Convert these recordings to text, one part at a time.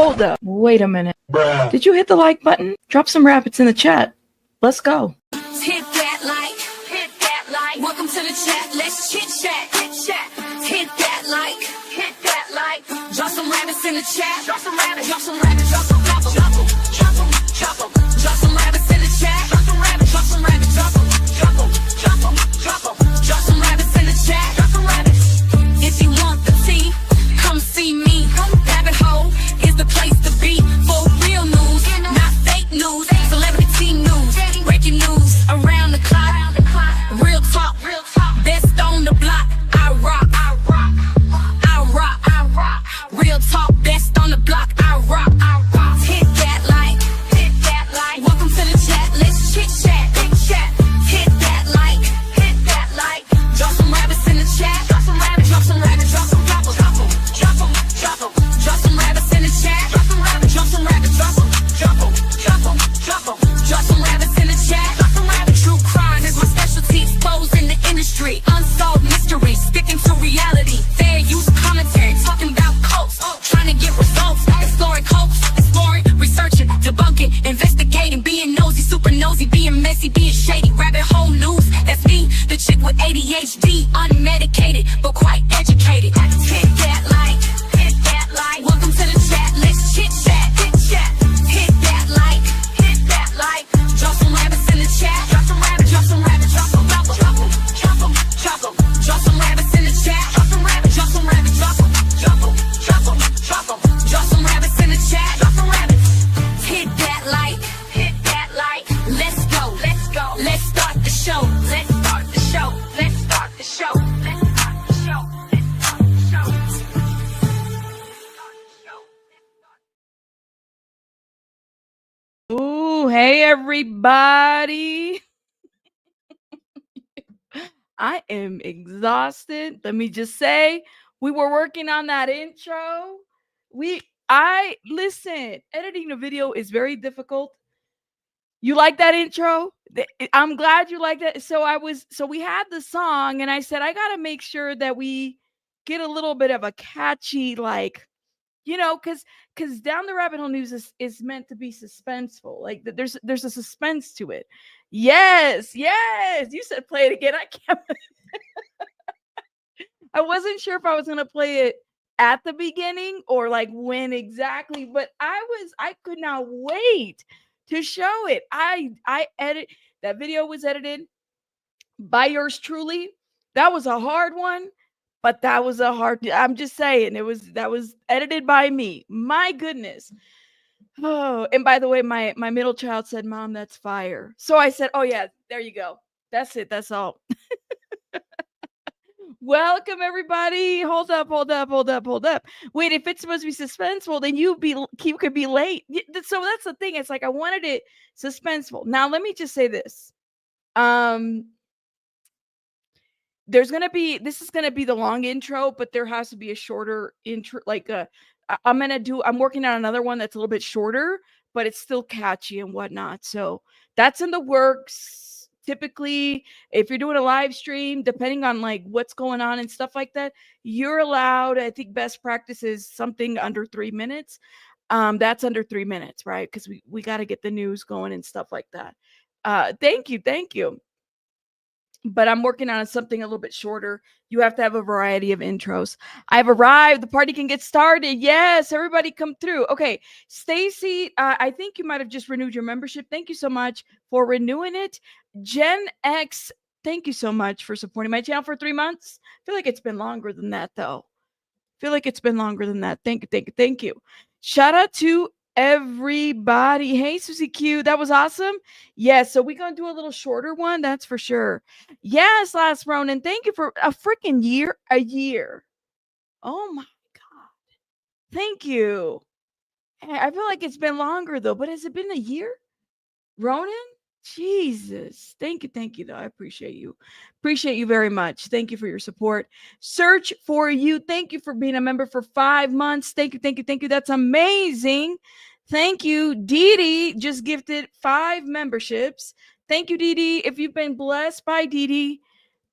hold up. Wait a minute. Bruh. Did you hit the like button? Drop some rabbits in the chat. Let's go. Hit that like, hit that like. Welcome to the chat. Let's chit chat, hit chat. Hit that like, hit that like. Drop some rabbits in the chat. Drop some rabbits, drop some rabbits, drop some drop them, drop them, drop them, drop them. Drop some rabbits in the chat. Drop some rabbits, drop some rabbits, drop them, drop them, drop them, drop them. Drop some rabbits in the chat. Drop some rabbits. If you want the tea, come see me. Rabbit hole is the place to be for real news, not fake news. Celebrity news, breaking news around the clock. Real talk, best on the block. I rock, I rock, I rock, I rock. Real talk, best on the block. I rock, I rock. Hit that like, hit that like. Welcome to the chat. Let's chit chat, big chat. Hit that like, hit that like. Drop some rabbits in the chat. Drop some rabbits, drop some rabbits, drop some drop them, drop them, drop them, drop them. Drop some rabbits in the chat. Drop some rabbits, drop some rabbits, drop them, drop them, drop them, drop them. Drop some rabbits in the chat. Drop some rabbits. True crime is my specialty. Exposing the industry. Unsolved mysteries. Sticking to reality. Fair use commentary. Talking about cults. Trying to get results. Exploring cults. Exploring. Researching. Debunking. Investigating. Being nosy. Super nosy. Being messy. Being shady. Rabbit hole news. That's me. The chick with ADHD. Unmedicated. But quite educated. Hit that like. Hit that like. Welcome to the chat. Let's chit chat. Hit chat. Hit that like. Hit that like. Drop some rabbits in the chat. Drop some rabbits. Drop some rabbits. Drop them. Drop them. Drop them. Drop them. Drop some rabbits in the chat. Drop some rabbits. Drop some rabbits. Drop them. Drop them. Drop them. Drop them. Drop some rabbits in the chat. Drop some rabbits. Hit that like. Hit that like. Let's go. Let's go. Let's start the show. Let's start the show. Let's start the show. Let's start the show. Let's start the show. Ooh, hey everybody. I am exhausted. Let me just say, we were working on that intro. Listen, editing a video is very difficult. You like that intro? I'm glad you like that. So we had the song and I said, I got to make sure that we get a little bit of a catchy, like, you know, because Down the Rabbit Hole News is meant to be suspenseful. Like there's a suspense to it. Yes. You said play it again. I can't. I wasn't sure if I was gonna play it at the beginning or like when exactly, but I could not wait to show it. I edit that video was edited by yours truly. That was a hard one. But that was I'm just saying, that was edited by me. My goodness. Oh, and by the way, my middle child said, Mom, that's fire. So I said, oh yeah, there you go. That's it. That's all. Welcome everybody. Hold up. Wait, if it's supposed to be suspenseful, then you could be late. So that's the thing. It's like I wanted it suspenseful. Now let me just say this. This is gonna be the long intro, but there has to be a shorter intro. Like I'm working on another one that's a little bit shorter, but it's still catchy and whatnot. So that's in the works. Typically, if you're doing a live stream, depending on like what's going on and stuff like that, you're allowed. I think best practice is something under 3 minutes. That's under 3 minutes, right? Because we got to get the news going and stuff like that. Thank you. But I'm working on something a little bit shorter. You have to have a variety of intros. I've arrived. The party can get started. Yes, everybody come through. Okay, Stacy, I think you might have just renewed your membership. Thank you so much for renewing it. Gen X, thank you so much for supporting my channel for 3 months. I feel like it's been longer than that, though. Thank you. Shout out to everybody. Hey, Susie Q, that was awesome. Yes, so we're gonna do a little shorter one, that's for sure. Yes, Last Ronan, thank you for a freaking year. Oh my god, thank you. I feel like it's been longer though, but has it been a year, Ronan? Jesus, thank you though. I appreciate you very much. Thank you for your support. Search for you, thank you for being a member for 5 months. Thank you. That's amazing. Thank you. Diddy just gifted 5 memberships. Thank you, Diddy. If you've been blessed by Diddy,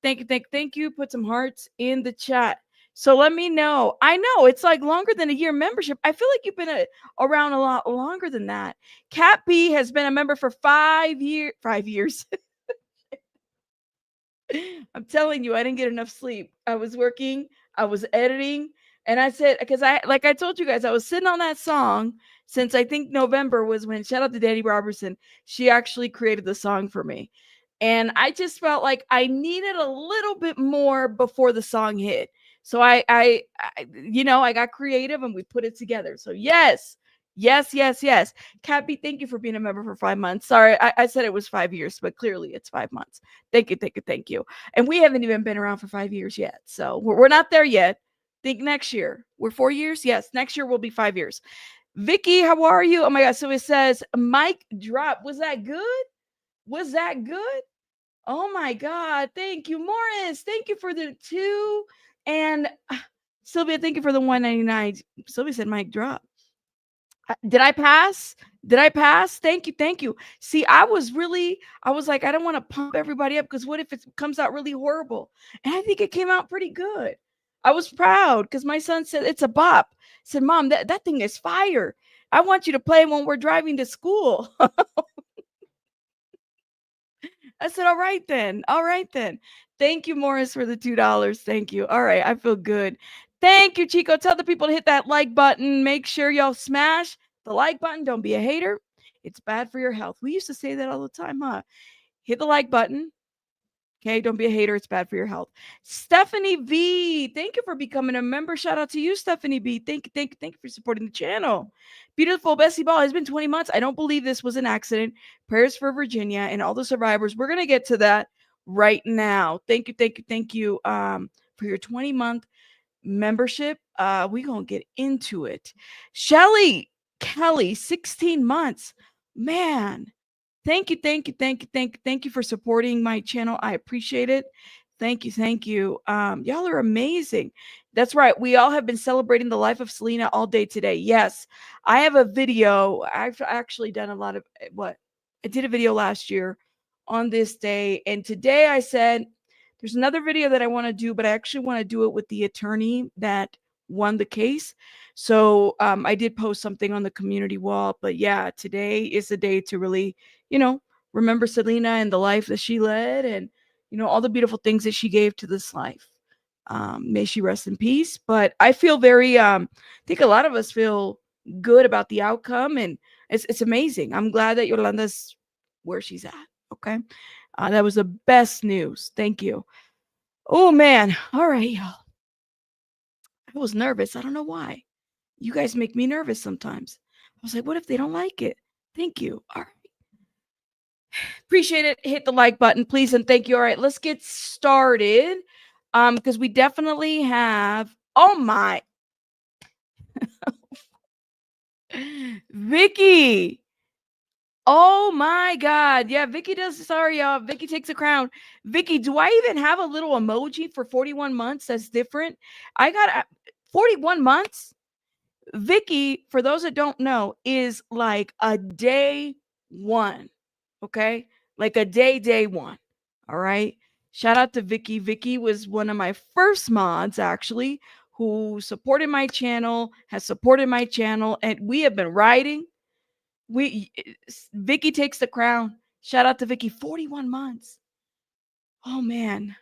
thank you. Put some hearts in the chat. So let me know. I know it's like longer than a year membership. I feel like you've been around a lot longer than that. Cat B has been a member for 5 years. 5 years. I'm telling you, I didn't get enough sleep. I was working, I was editing, and I said, because like I told you guys, I was sitting on that song since I think November was when, shout out to Danny Robertson. She actually created the song for me. And I just felt like I needed a little bit more before the song hit. So I got creative and we put it together. So yes, yes, yes, yes. Cappy, thank you for being a member for 5 months. Sorry, I said it was 5 years, but clearly it's 5 months. Thank you, thank you, thank you. And we haven't even been around for 5 years yet. So we're not there yet. Think next year. We're 4 years? Yes, next year will be 5 years. Vicky, how are you? Oh my God. So it says, Mike drop. Was that good? Was that good? Oh my God. Thank you, Morris. Thank you for the 2. And Sylvia, thank you for the 199. Sylvia said Mike drop. Did I pass? Did I pass? Thank you. Thank you. See, I was like, I don't want to pump everybody up because what if it comes out really horrible? And I think it came out pretty good. I was proud because my son said it's a bop. I said, Mom, that thing is fire. I want you to play when we're driving to school. I said, all right then. All right then. Thank you, Morris, for the $2. Thank you. All right. I feel good. Thank you, Chico. Tell the people to hit that like button. Make sure y'all smash the like button. Don't be a hater. It's bad for your health. We used to say that all the time, huh? Hit the like button. Okay, don't be a hater. It's bad for your health. Stephanie V, thank you for becoming a member. Shout out to you, Stephanie B. Thank you, thank you, thank you for supporting the channel. Beautiful Bessie Ball, it's been 20 months. I don't believe this was an accident. Prayers for Virginia and all the survivors. We're gonna get to that right now. Thank you, thank you, thank you for your 20-month membership. We're gonna get into it. Shelly Kelly, 16 months. Man, thank you, thank you, thank you, thank you, thank you for supporting my channel. I appreciate it. Thank you, thank you. Y'all are amazing. That's right. We all have been celebrating the life of Selena all day today. Yes, I have a video. I've actually done a lot of what I did a video last year on this day, and today I said there's another video that I want to do, but I actually want to do it with the attorney that won the case. So I did post something on the community wall, but yeah, today is the day to really, remember Selena and the life that she led and, all the beautiful things that she gave to this life. May she rest in peace. But I feel I think a lot of us feel good about the outcome, and it's amazing. I'm glad that Yolanda's where she's at. Okay. That was the best news. Thank you. Oh, man. All right, y'all. I was nervous. I don't know why. You guys make me nervous sometimes. I was like, what if they don't like it? Thank you. All right. Appreciate it. Hit the like button, please, and thank you. All right, let's get started. Because we definitely have, oh my, Vicky. Oh my God. Yeah, Vicky does. Sorry, y'all. Vicky takes a crown. Vicky, do I even have a little emoji for 41 months that's different? I got 41 months. Vicky, for those that don't know, is like a day one. Okay. Like a day one. All right. Shout out to Vicky. Vicky was one of my first mods, actually, who supported my channel, has supported my channel, and we have been riding. Vicky takes the crown. Shout out to Vicky. 41 months. Oh man.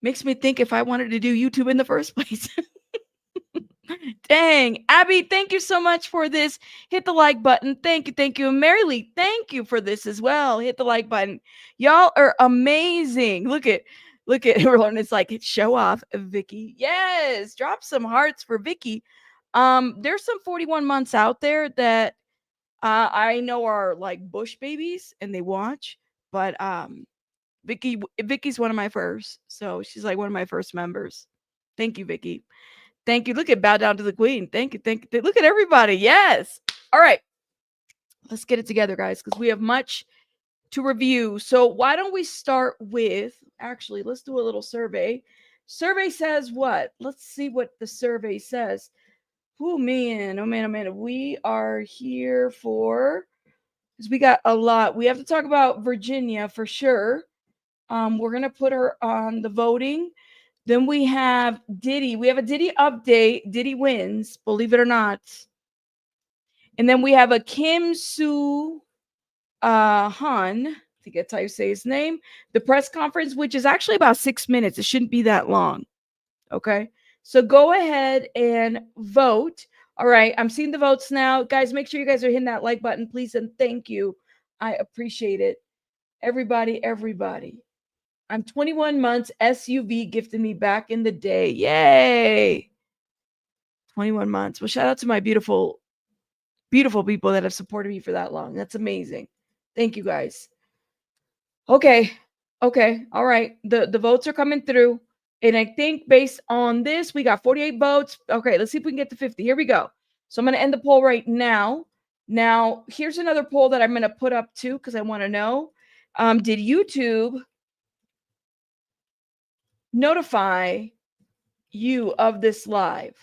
Makes me think if I wanted to do YouTube in the first place. Dang. Abby, thank you so much for this. Hit the like button. Thank you. Thank you. And Mary Lee, thank you for this as well. Hit the like button. Y'all are amazing. Look at everyone. It's like show off Vicky. Yes. Drop some hearts for Vicky. There's some 41 months out there that I know are like bush babies and they watch, but Vicky's one of my first. So she's like one of my first members. Thank you, Vicky. Thank you. Look at bow down to the queen. Thank you. Thank you. Look at everybody. Yes. All right. Let's get it together, guys, because we have much to review. So why don't we start with, actually, let's do a little survey. Survey says what? Let's see what the survey says. Oh, man. Oh, man. Oh, man. We are here for, because we got a lot. We have to talk about Virginia for sure. We're going to put her on the voting. Then we have Diddy. We have a Diddy update. Diddy wins, believe it or not. And then we have a Kim Sae-Ron, I think that's how you say his name. The press conference, which is actually about 6 minutes. It shouldn't be that long. Okay. So go ahead and vote. All right. I'm seeing the votes now. Guys, make sure you guys are hitting that like button, please. And thank you. I appreciate it. Everybody. I'm 21 months. SUV gifted me back in the day. Yay. 21 months. Well, shout out to my beautiful, beautiful people that have supported me for that long. That's amazing. Thank you guys. Okay. Okay. All right. The votes are coming through. And I think based on this, we got 48 votes. Okay, let's see if we can get to 50. Here we go. So I'm going to end the poll right now. Now, here's another poll that I'm going to put up too, because I want to know. Did YouTube notify you of this live?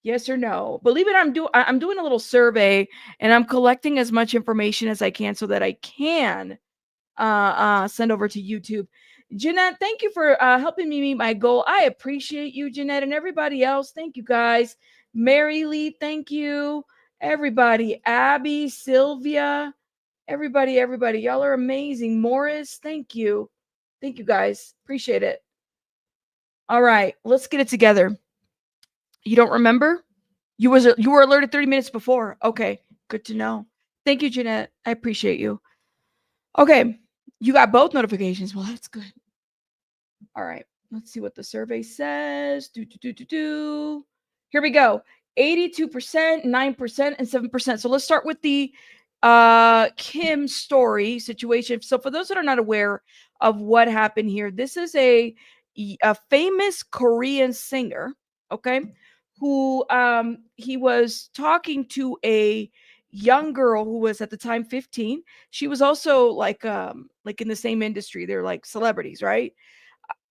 Yes or no? Believe it, I'm doing a little survey, and I'm collecting as much information as I can so that I can send over to YouTube. Jeanette, thank you for helping me meet my goal. I appreciate you, Jeanette, and everybody else. Thank you, guys. Mary Lee, thank you. Everybody, Abby, Sylvia, everybody, y'all are amazing. Morris, thank you. Thank you, guys. Appreciate it. All right, let's get it together. You don't remember? You were alerted 30 minutes before. Okay, good to know. Thank you, Jeanette. I appreciate you. Okay, you got both notifications. Well, that's good. All right, let's see what the survey says. Here we go. 82%, 9%, and 7%. So let's start with the Kim story situation. So for those that are not aware of what happened here, this is a famous Korean singer, okay, who he was talking to a young girl who was at the time 15. She was also like in the same industry. They're like celebrities, right?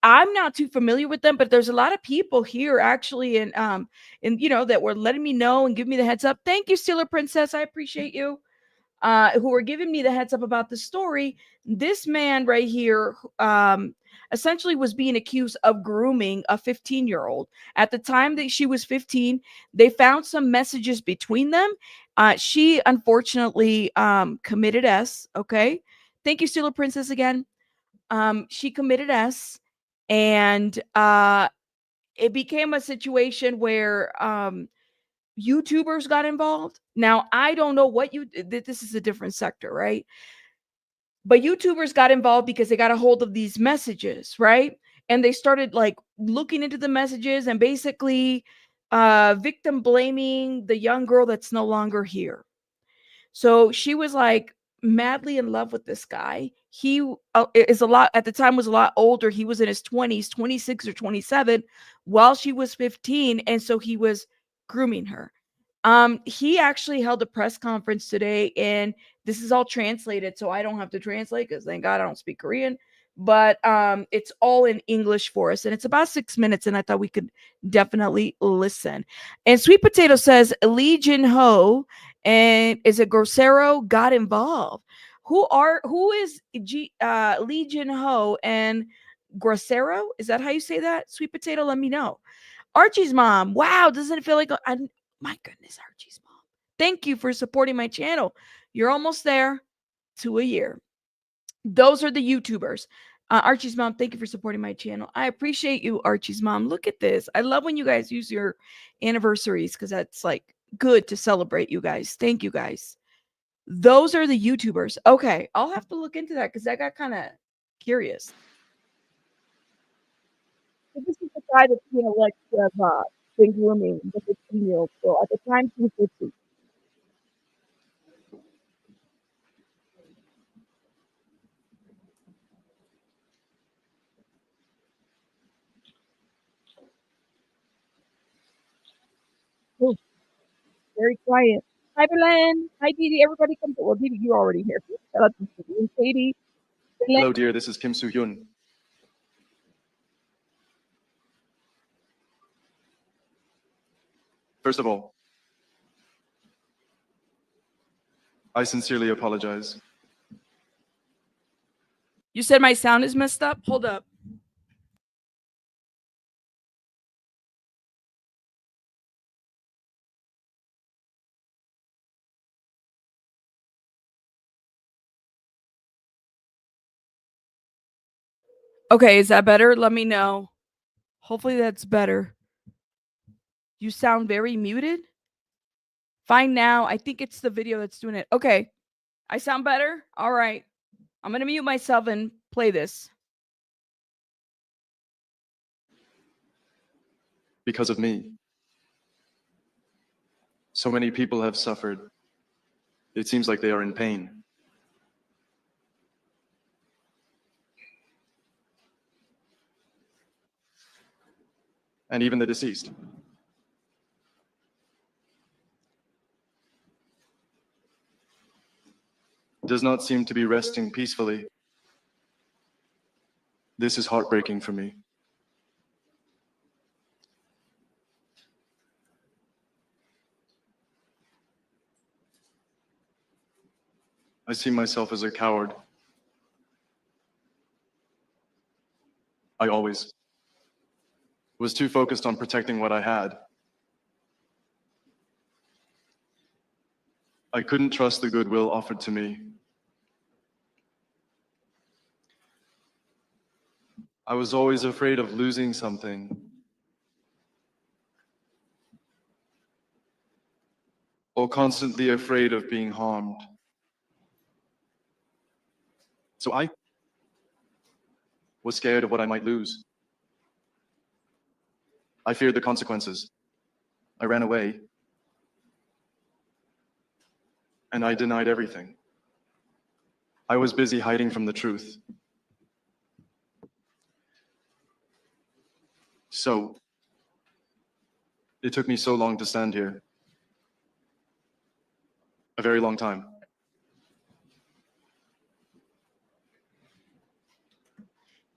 I'm not too familiar with them, but there's a lot of people here actually in that were letting me know and give me the heads up. Thank you, Steeler Princess. I appreciate you. Who were giving me the heads up about the story. This man right here essentially was being accused of grooming a 15-year-old. At the time that she was 15, they found some messages between them. She unfortunately committed S. Okay. Thank you, Steeler Princess, again. She committed S, and it became a situation where YouTubers got involved. Now, I don't know what this is a different sector, right? But YouTubers got involved because they got a hold of these messages, right? And they started like looking into the messages and basically victim blaming the young girl that's no longer here. So she was like madly in love with this guy. He is a lot at the time was a lot older. He was in his 20s, 26 or 27, while she was 15, and so he was grooming her. He actually held a press conference today, and this is all translated, so I don't have to translate because thank God I don't speak Korean. But it's all in English for us, and it's about 6 minutes, and I thought we could definitely listen. And Sweet Potato says Lee Jin Ho and is it Grosero got involved. Who is Lee Jin Ho and Grosero? Is that how you say that? Sweet Potato, let me know. Archie's mom. Wow, doesn't it feel like my goodness, Archie's mom. Thank you for supporting my channel. You're almost there to a year. Those are the YouTubers. Archie's mom, thank you for supporting my channel. I appreciate you, Archie's mom. Look at this. I love when you guys use your anniversaries because that's like good to celebrate you guys. Thank you guys. Those are the YouTubers. Okay, I'll have to look into that because I got kind of curious. So this is the guy that's being alleged to have been grooming the 15-year-old girl. At the time, she was 15. Oh, very quiet. Hi, Belen. Hi, Didi. Everybody come. Well, Didi, you're already here. Shout out to Didi and Katie. Belen. Hello, dear. This is Kim Soo-Hyun. First of all, I sincerely apologize. You said my sound is messed up? Hold up. Okay, is that better? Let me know. Hopefully that's better. You sound very muted. Fine now. I think it's the video that's doing it. Okay. I sound better? All right. I'm going to mute myself and play this. Because of me. So many people have suffered. It seems like they are in pain. And even the deceased. Does not seem to be resting peacefully. This is heartbreaking for me. I see myself as a coward. I always was too focused on protecting what I had. I couldn't trust the goodwill offered to me. I was always afraid of losing something. Or constantly afraid of being harmed. So I was scared of what I might lose. I feared the consequences. I ran away. And I denied everything. I was busy hiding from the truth. So, it took me so long to stand here. A very long time.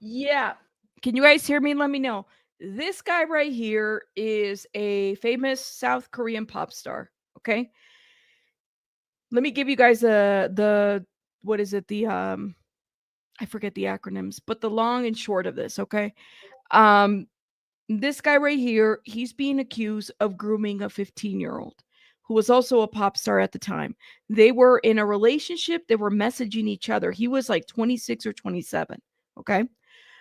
Yeah. Can you guys hear me? Let me know. This guy right here is a famous South Korean pop star. Okay. Let me give you guys the what is it? I forget the acronyms, but the long and short of this, okay? This guy right here, he's being accused of grooming a 15-year-old who was also a pop star at the time. They were in a relationship, they were messaging each other. He was like 26 or 27, okay?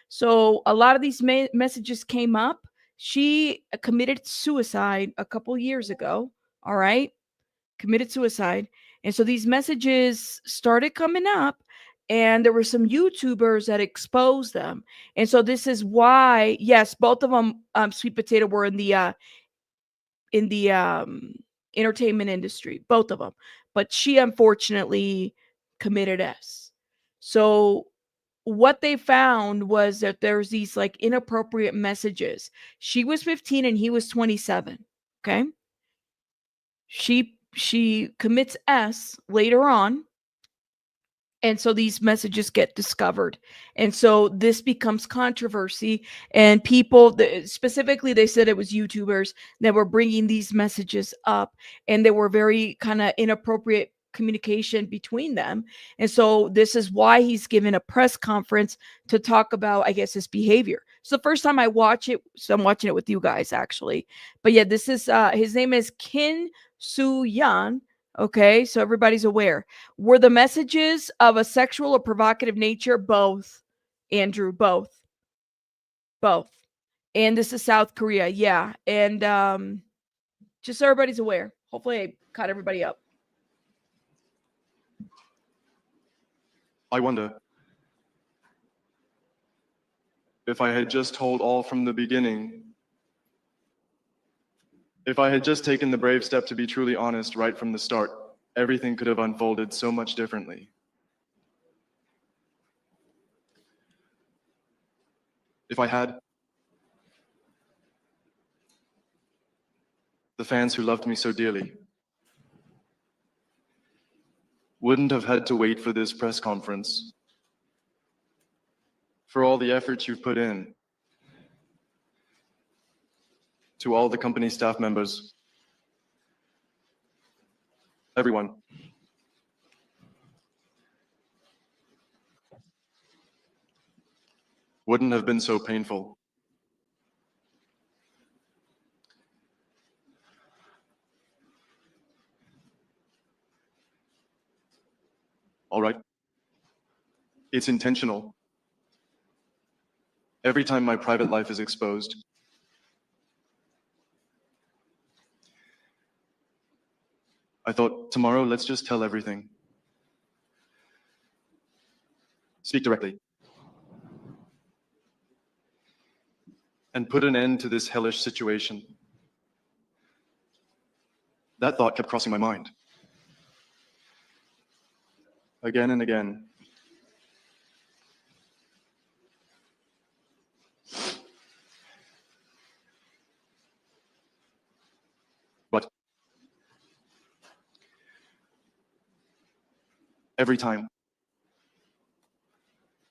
So a lot of these messages came up. She committed suicide a couple years ago, all right? Committed suicide. And so these messages started coming up, and there were some YouTubers that exposed them. And so this is why, yes, both of them, Sweet Potato, were in the entertainment industry, both of them. But she unfortunately committed S. So what they found was that there's these like inappropriate messages. She was 15 and he was 27. Okay. She commits S later on, and so these messages get discovered, and so this becomes controversy, and people, specifically they said it was YouTubers that were bringing these messages up, and they were very kind of inappropriate communication between them. And so this is why he's given a press conference to talk about, I guess, his behavior. It's the first time I watch it, so I'm watching it with you guys actually. But yeah, this is his name is Kim Sae-Ron. Okay, so everybody's aware. Were the messages of a sexual or provocative nature? Both, Andrew, both. Both. And this is South Korea, yeah. And just so everybody's aware. Hopefully I caught everybody up. I wonder if I had just told all from the beginning, if I had just taken the brave step to be truly honest right from the start, everything could have unfolded so much differently. If I had, the fans who loved me so dearly wouldn't have had to wait for this press conference, for all the effort you've put in, to all the company staff members, everyone. Wouldn't have been so painful. All right. It's intentional. every time my private life is exposed. I thought, tomorrow, let's just tell everything. Speak directly. And put an end to this hellish situation. That thought kept crossing my mind. Again and again. But every time,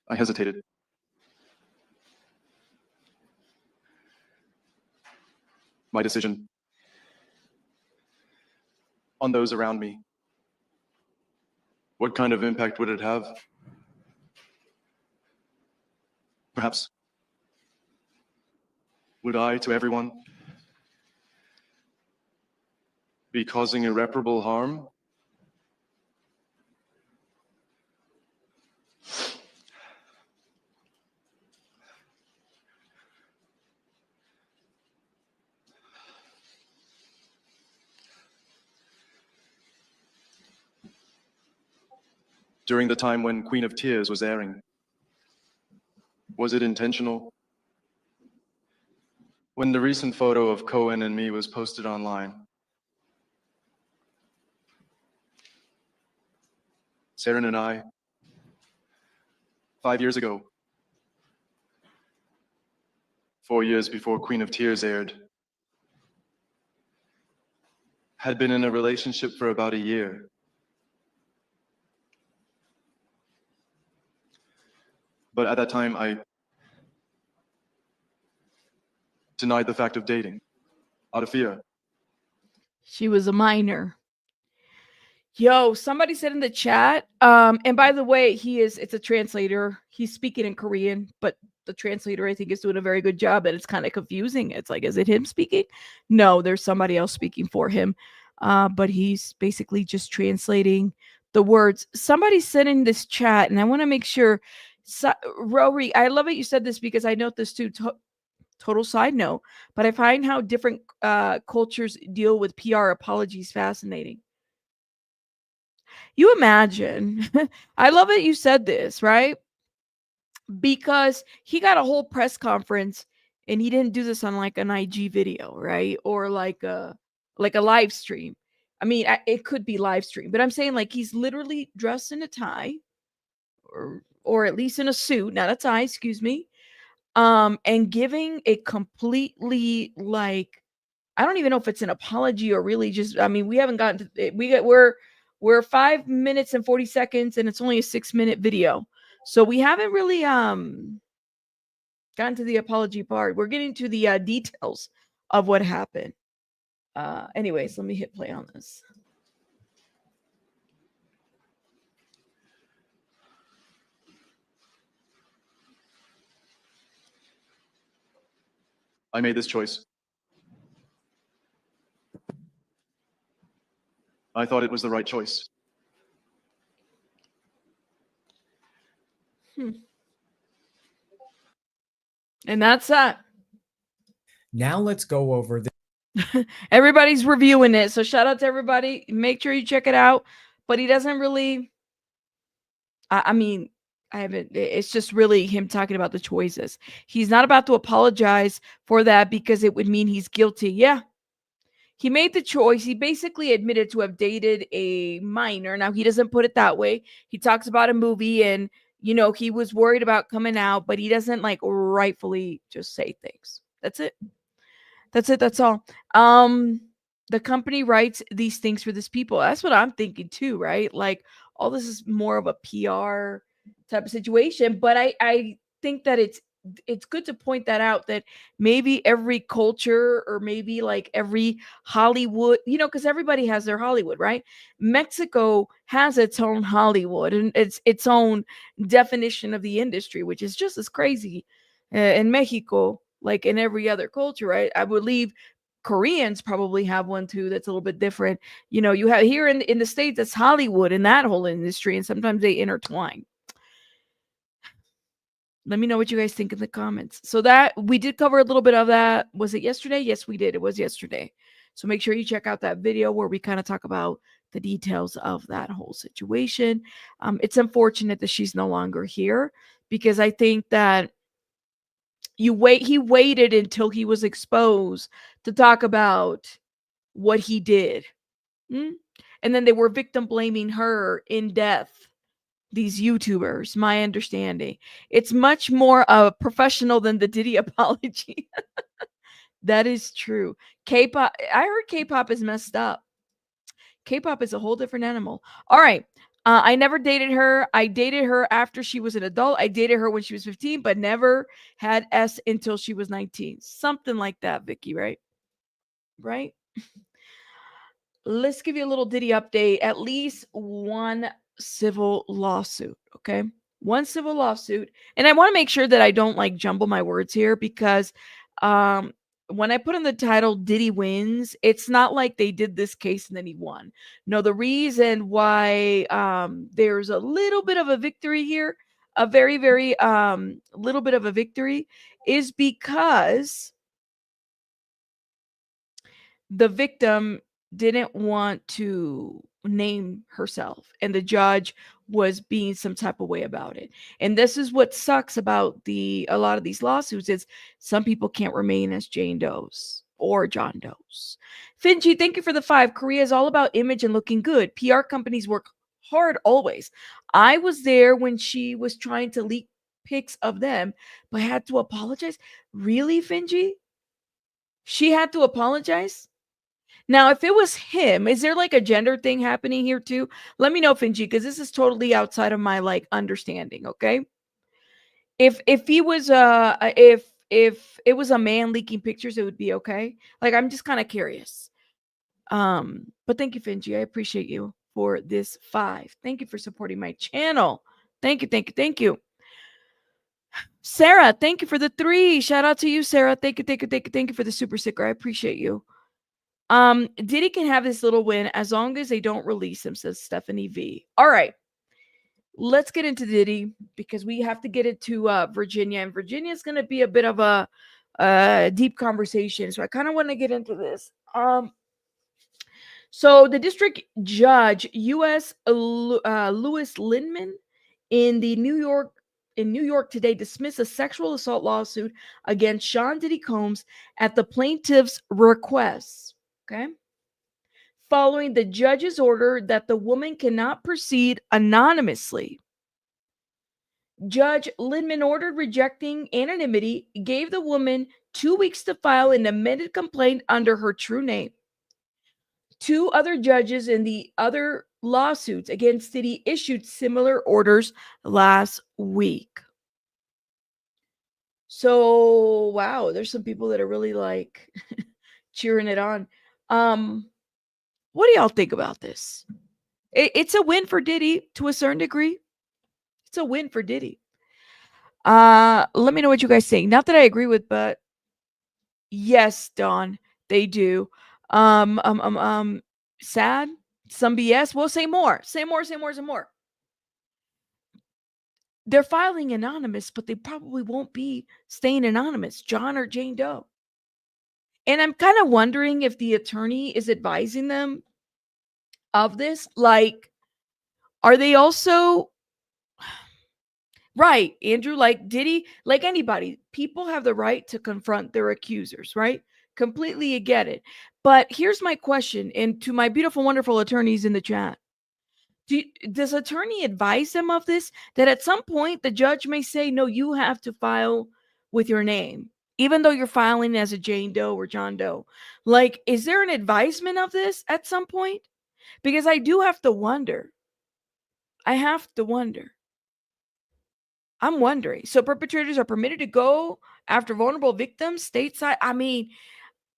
I hesitated. My decision on those around me. What kind of impact would it have? Perhaps, would I, to everyone, be causing irreparable harm? During the time when Queen of Tears was airing, was it intentional? When the recent photo of Cohen and me was posted online, Sae-Ron and I, 5 years ago, 4 years before Queen of Tears aired, had been in a relationship for about a year. But at that time, I denied the fact of dating, out of fear. She was a minor. Yo, somebody said in the chat, and by the way, it's a translator. He's speaking in Korean, but the translator, I think, is doing a very good job, and it's kind of confusing. It's like, is it him speaking? No, there's somebody else speaking for him. But he's basically just translating the words. Somebody said in this chat, and I want to make sure, Rory, I love it you said this because I note this too. Total side note, but I find how different cultures deal with PR apologies fascinating. You imagine, I love it you said this, right? Because he got a whole press conference and he didn't do this on like an IG video, right? Or like a live stream. I mean, it could be live stream, but I'm saying like he's literally dressed in a tie or at least in a suit, not a tie, excuse me. And giving a completely like, I don't even know if it's an apology or really just, I mean, we haven't gotten to, we're 5 minutes and 40 seconds and it's only a 6-minute video. So we haven't really gotten to the apology part. We're getting to the details of what happened. Anyways, let me hit play on this. I made this choice. I thought it was the right choice. And that's that. Now let's go over the Everybody's reviewing it. So shout out to everybody. Make sure you check it out. But he doesn't really, I mean, I haven't, it's just really him talking about the choices. He's not about to apologize for that because it would mean he's guilty. Yeah. He made the choice. He basically admitted to have dated a minor. Now, he doesn't put it that way. He talks about a movie and, you know, he was worried about coming out, but he doesn't like rightfully just say things. That's it. That's it. That's all. The company writes these things for these people. That's what I'm thinking too, right? Like all this is more of a PR type of situation, but I think that it's good to point that out, that maybe every culture or maybe like every Hollywood, you know, because everybody has their Hollywood, right? Mexico has its own Hollywood and it's its own definition of the industry, which is just as crazy in Mexico, like in every other culture, right? I believe Koreans probably have one too that's a little bit different. You know, you have here in the States, it's Hollywood and that whole industry, and sometimes they intertwine. Let me know what you guys think in the comments. So that we did cover a little bit of that. Was it yesterday? Yes, we did. It was yesterday. So make sure you check out that video where we kind of talk about the details of that whole situation. It's unfortunate that she's no longer here because I think that he waited until he was exposed to talk about what he did. And then they were victim blaming her in death. These YouTubers, my understanding. It's much more professional than the Diddy apology. That is true. K-pop, I heard K-pop is messed up. K-pop is a whole different animal. All right. I never dated her. I dated her after she was an adult. I dated her when she was 15, but never had S until she was 19. Something like that, Vicky, right? Right? Let's give you a little Diddy update. At least one civil lawsuit, okay? One civil lawsuit. And I want to make sure that I don't like jumble my words here because when I put in the title Diddy wins, it's not like they did this case and then he won. No, the reason why there's a little bit of a victory here, a very, very little bit of a victory, is because the victim didn't want to name herself and the judge was being some type of way about it. And this is what sucks about a lot of these lawsuits is some people can't remain as Jane Does or John Does. Finji, thank you for the 5. Korea is all about image and looking good. PR companies work hard always. I was there when she was trying to leak pics of them, but had to apologize. Really, Finji? She had to apologize? Now, if it was him, is there like a gender thing happening here too? Let me know, Finji, because this is totally outside of my like understanding. Okay, if he was if it was a man leaking pictures, it would be okay. Like I'm just kind of curious. But thank you, Finji. I appreciate you for this 5. Thank you for supporting my channel. Thank you, thank you, thank you. Sarah, thank you for the 3. Shout out to you, Sarah. Thank you, thank you, thank you, thank you for the super sticker. I appreciate you. Diddy can have this little win as long as they don't release him, says Stephanie V. All right. Let's get into Diddy because we have to get into Virginia. And Virginia is going to be a bit of a deep conversation. So I kind of want to get into this. So the district judge, U.S. Lewis Liman in New York today dismissed a sexual assault lawsuit against Sean Diddy Combs at the plaintiff's request. Okay. Following the judge's order that the woman cannot proceed anonymously. Judge Liman ordered rejecting anonymity, gave the woman 2 weeks to file an amended complaint under her true name. 2 other judges in the other lawsuits against Diddy issued similar orders last week. So, wow, there's some people that are really like cheering it on. What do y'all think about this? It's a win for Diddy to a certain degree. It's a win for Diddy. Let me know what you guys think. Not that I agree with, but yes, Dawn, they do. Sad. Some BS. Well, say more. Say more. Say more. Say more. They're filing anonymous, but they probably won't be staying anonymous, John or Jane Doe. And I'm kind of wondering if the attorney is advising them of this. Like, are they also right, Andrew? Like Diddy, like anybody, people have the right to confront their accusers, right? Completely get it. But here's my question, and to my beautiful, wonderful attorneys in the chat. Does attorney advise them of this? That at some point the judge may say, no, you have to file with your name, even though you're filing as a Jane Doe or John Doe. Like, is there an advisement of this at some point? Because I do have to wonder. I have to wonder. I'm wondering. So perpetrators are permitted to go after vulnerable victims stateside. I mean,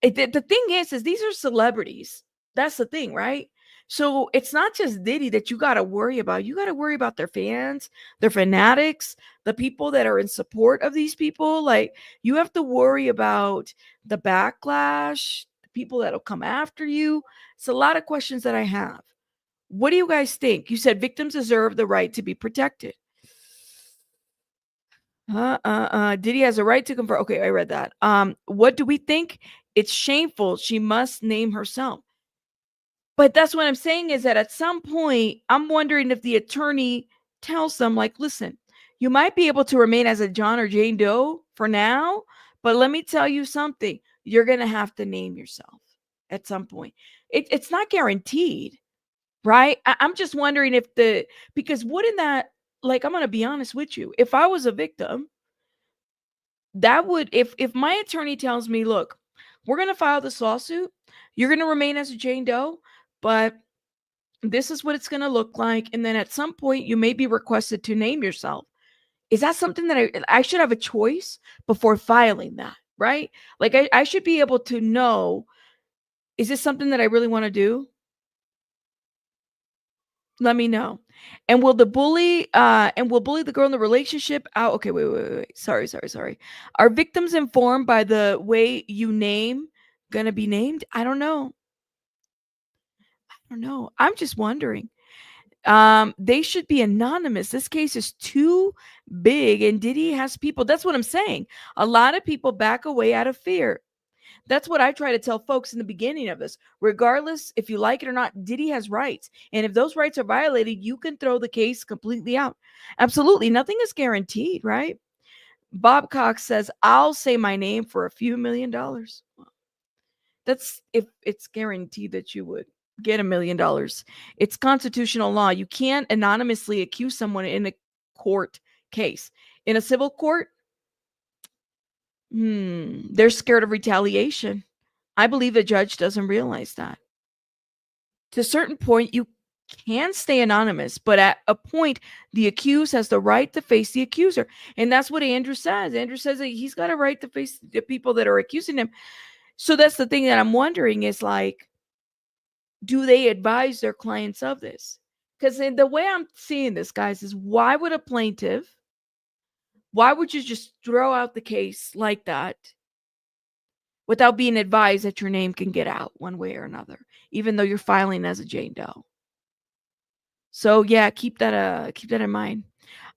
the thing is these are celebrities. That's the thing, right? So it's not just Diddy that you got to worry about. You got to worry about their fans, their fanatics, the people that are in support of these people. Like, you have to worry about the backlash, the people that'll come after you. It's a lot of questions that I have. What do you guys think? You said victims deserve the right to be protected. Diddy has a right to confer. Okay, I read that. What do we think? It's shameful. She must name herself. But that's what I'm saying is that at some point, I'm wondering if the attorney tells them, like, listen, you might be able to remain as a John or Jane Doe for now, but let me tell you something. You're going to have to name yourself at some point. It's not guaranteed, right? I'm just wondering if because wouldn't that, like, I'm going to be honest with you. If I was a victim, that would, if my attorney tells me, look, we're going to file this lawsuit, you're going to remain as a Jane Doe, but this is what it's going to look like. And then at some point, you may be requested to name yourself. Is that something that I should have a choice before filing that, right? Like I should be able to know, is this something that I really want to do? Let me know. And will bully the girl in the relationship out? Okay, wait. Sorry. Are victims informed by the way you name gonna be named? I don't know. I'm just wondering. They should be anonymous. This case is too big, and Diddy has people. That's what I'm saying. A lot of people back away out of fear. That's what I try to tell folks in the beginning of this. Regardless if you like it or not, Diddy has rights. And if those rights are violated, you can throw the case completely out. Absolutely. Nothing is guaranteed, right? Bob Cox says, I'll say my name for a few $1 million. That's if it's guaranteed that you would get $1 million. It's constitutional law. You can't anonymously accuse someone in a court case. In a civil court, they're scared of retaliation. I believe the judge doesn't realize that. To a certain point, you can stay anonymous, but at a point, the accused has the right to face the accuser. And that's what Andrew says. Andrew says that he's got a right to face the people that are accusing him. So that's the thing that I'm wondering is, like, do they advise their clients of this? Because the way I'm seeing this, guys, is why would you just throw out the case like that without being advised that your name can get out one way or another, even though you're filing as a Jane Doe? So yeah, keep that in mind.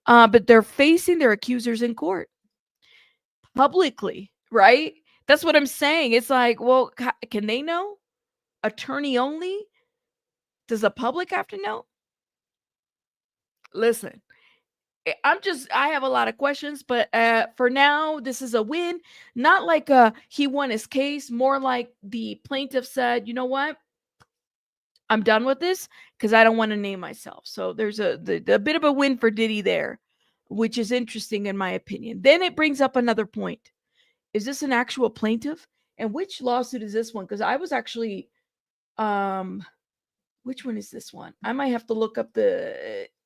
But they're facing their accusers in court publicly, right? That's what I'm saying. It's like, well, can they know? Attorney only? Does the public have to know? Listen, I have a lot of questions, but for now, this is a win. Not like he won his case, more like the plaintiff said, you know what? I'm done with this because I don't want to name myself. So there's a bit of a win for Diddy there, which is interesting in my opinion. Then it brings up another point. Is this an actual plaintiff? And which lawsuit is this one? Because I was actually, which one is this one? I might have to look up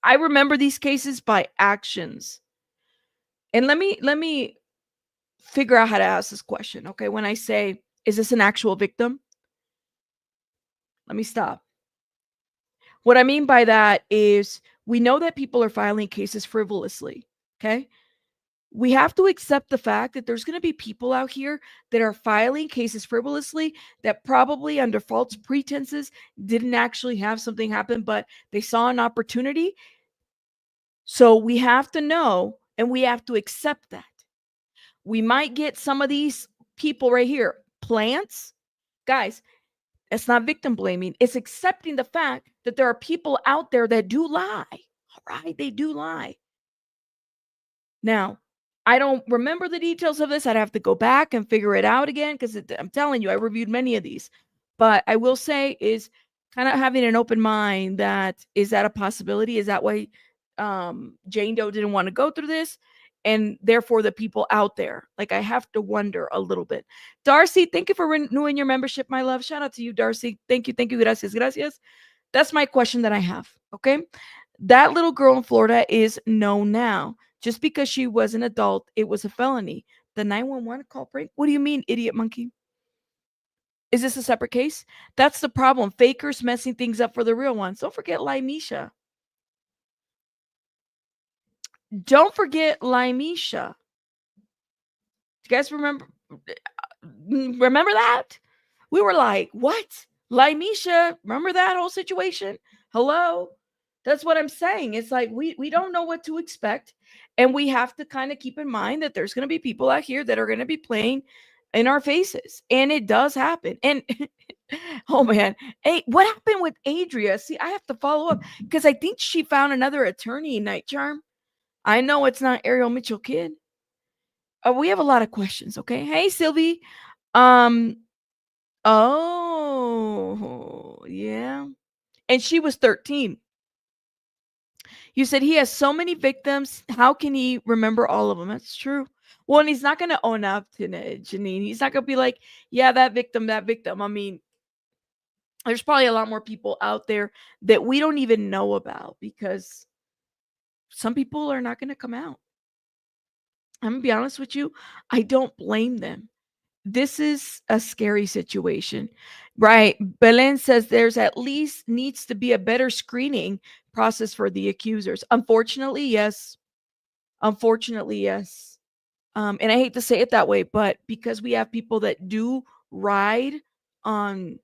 I remember these cases by actions. And let me figure out how to ask this question. Okay. When I say, is this an actual victim? Let me stop. What I mean by that is we know that people are filing cases frivolously. Okay. We have to accept the fact that there's going to be people out here that are filing cases frivolously that probably under false pretenses didn't actually have something happen, but they saw an opportunity. So we have to know and we have to accept that. We might get some of these people right here, plants. Guys, it's not victim blaming. It's accepting the fact that there are people out there that do lie. All right, they do lie. Now, I don't remember the details of this. I'd have to go back and figure it out again because I'm telling you, I reviewed many of these. But I will say is kind of having an open mind that is that a possibility? Is that why Jane Doe didn't want to go through this? And therefore the people out there, like I have to wonder a little bit. Darcy, thank you for renewing your membership, my love. Shout out to you, Darcy. Thank you. Gracias. That's my question that I have. Okay. That little girl in Florida is known now. Just because she was an adult, it was a felony. The 911 call prank? What do you mean, idiot monkey? Is this a separate case? That's the problem. Fakers messing things up for the real ones. Don't forget Limisha. Don't forget Limisha. You guys remember that? We were like, what? Limisha, remember that whole situation? Hello? That's what I'm saying. It's like we don't know what to expect, and we have to kind of keep in mind that there's going to be people out here that are going to be playing in our faces, and it does happen. And oh man, hey, what happened with Adria? See, I have to follow up because I think she found another attorney, Night Charm. I know it's not Ariel Mitchell Kid. We have a lot of questions. Okay, hey Sylvie. Oh yeah, and she was 13. You said he has so many victims. How can he remember all of them? That's true. Well, and he's not going to own up to it, Janine. He's not going to be like, yeah, that victim, that victim. I mean, there's probably a lot more people out there that we don't even know about because some people are not going to come out. I'm going to be honest with you. I don't blame them. This is a scary situation, right? Belen says there's at least needs to be a better screening process for the accusers. Unfortunately, yes. Unfortunately, yes. And I hate to say it that way, but because we have people that do ride on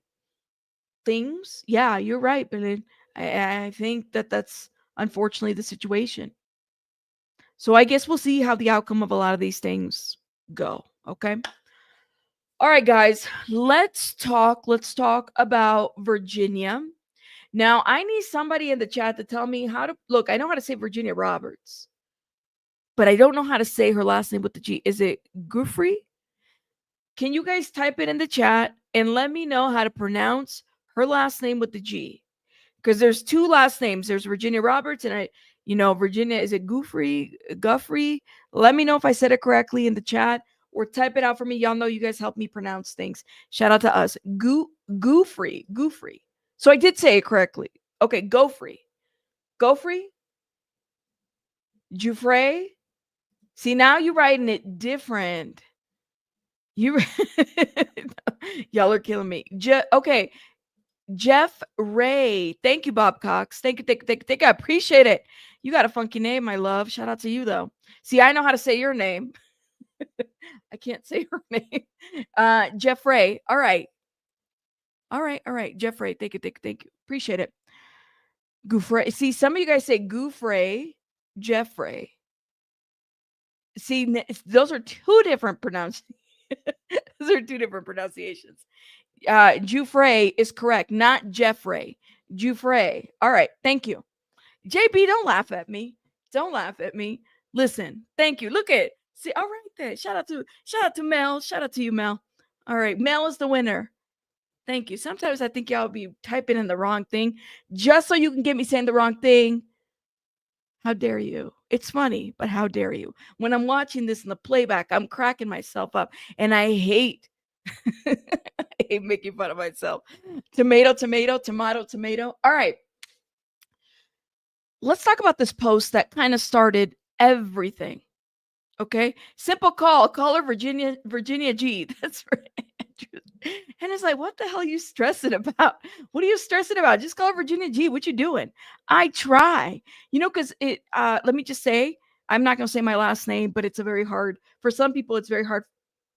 things, yeah, you're right, Belen. I think that that's unfortunately the situation. So I guess we'll see how the outcome of a lot of these things go. Okay. All right, guys, let's talk about Virginia. Now, I need somebody in the chat to tell me how to look. I know how to say Virginia Roberts, but I don't know how to say her last name with the G. Is it Giuffre? Can you guys type it in the chat and let me know how to pronounce her last name with the G? Because there's two last names. There's Virginia Roberts and Virginia, is it Guffrey? Let me know if I said it correctly in the chat or type it out for me. Y'all know you guys help me pronounce things. Shout out to us. Giuffre. So I did say it correctly. Okay, Giuffre. Giuffre. See, now you're writing it different. Y'all are killing me. Okay. Jeff Ray. Thank you, Bob Cox. Thank you. I appreciate it. You got a funky name, my love. Shout out to you, though. See, I know how to say your name. I can't say her name. Jeff Ray. All right. Jeff Ray. Thank you. Appreciate it. Giuffre. See, some of you guys say Giuffre, Jeff Ray. See, those are two different pronunciations. Giuffre is correct, not Jeffrey. Giuffre. All right. Thank you. JB, don't laugh at me. Listen, thank you. Look at see. All right, then. Shout out to Mel. Shout out to you, Mel. All right, Mel is the winner. Thank you. Sometimes I think y'all be typing in the wrong thing just so you can get me saying the wrong thing. How dare you? It's funny, but how dare you? When I'm watching this in the playback, I'm cracking myself up, and I hate I hate making fun of myself. Tomato. All right. Let's talk about this post that kind of started everything. Okay. Simple call. Call her Virginia G. That's right. And it's like, what the hell are you stressing about? What are you stressing about? Just call her Virginia G. What you doing? I try. Because let me just say, I'm not going to say my last name, but it's for some people, it's very hard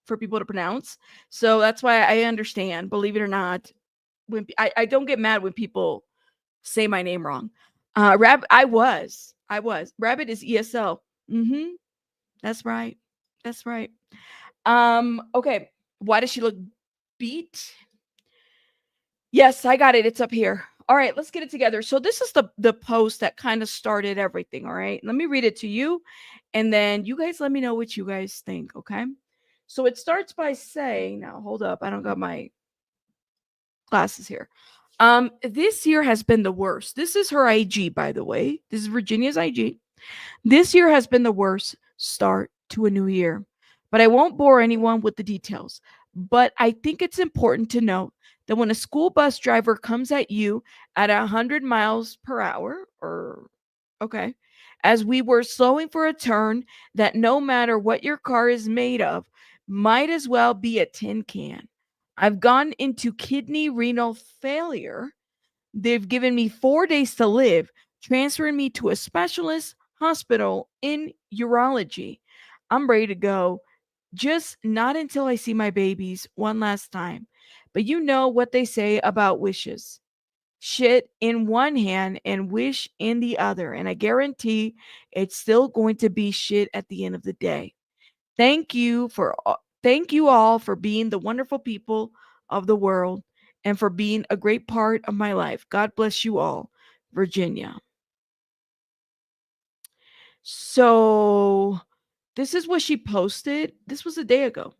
for people to pronounce. So that's why I understand, believe it or not, when I don't get mad when people say my name wrong. I was. Rabbit is ESL. That's right. Okay. Why does she look beat? Yes, I got it. It's up here. All right, let's get it together. So this is the post that kind of started everything. All right. Let me read it to you. And then you guys let me know what you guys think. Okay. So it starts by saying, now hold up. I don't got my glasses here. This year has been the worst. This is her IG, by the way. This is Virginia's IG. This year has been the worst start to a new year, but I won't bore anyone with the details. But I think it's important to note that when a school bus driver comes at you at 100 miles per hour, as we were slowing for a turn, that no matter what your car is made of, might as well be a tin can. I've gone into kidney renal failure. They've given me 4 days to live, transferring me to a specialist hospital in urology. I'm ready to go. Just not until I see my babies one last time. But you know what they say about wishes. shit in one hand and wish in the other. And I guarantee it's still going to be shit at the end of the day. Thank you all for being the wonderful people of the world and for being a great part of my life. God bless you all, Virginia. So this is what she posted. This was a day ago.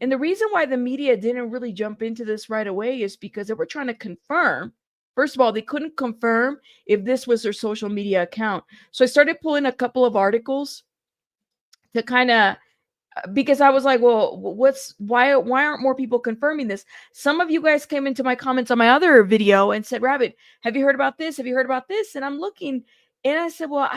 And the reason why the media didn't really jump into this right away is because they were trying to confirm. First of all, they couldn't confirm if this was their social media account. So I started pulling a couple of articles to kind of, because I was like, well, why aren't more people confirming this? Some of you guys came into my comments on my other video and said, Rabbit, have you heard about this? Have you heard about this? And I'm looking and I said, well,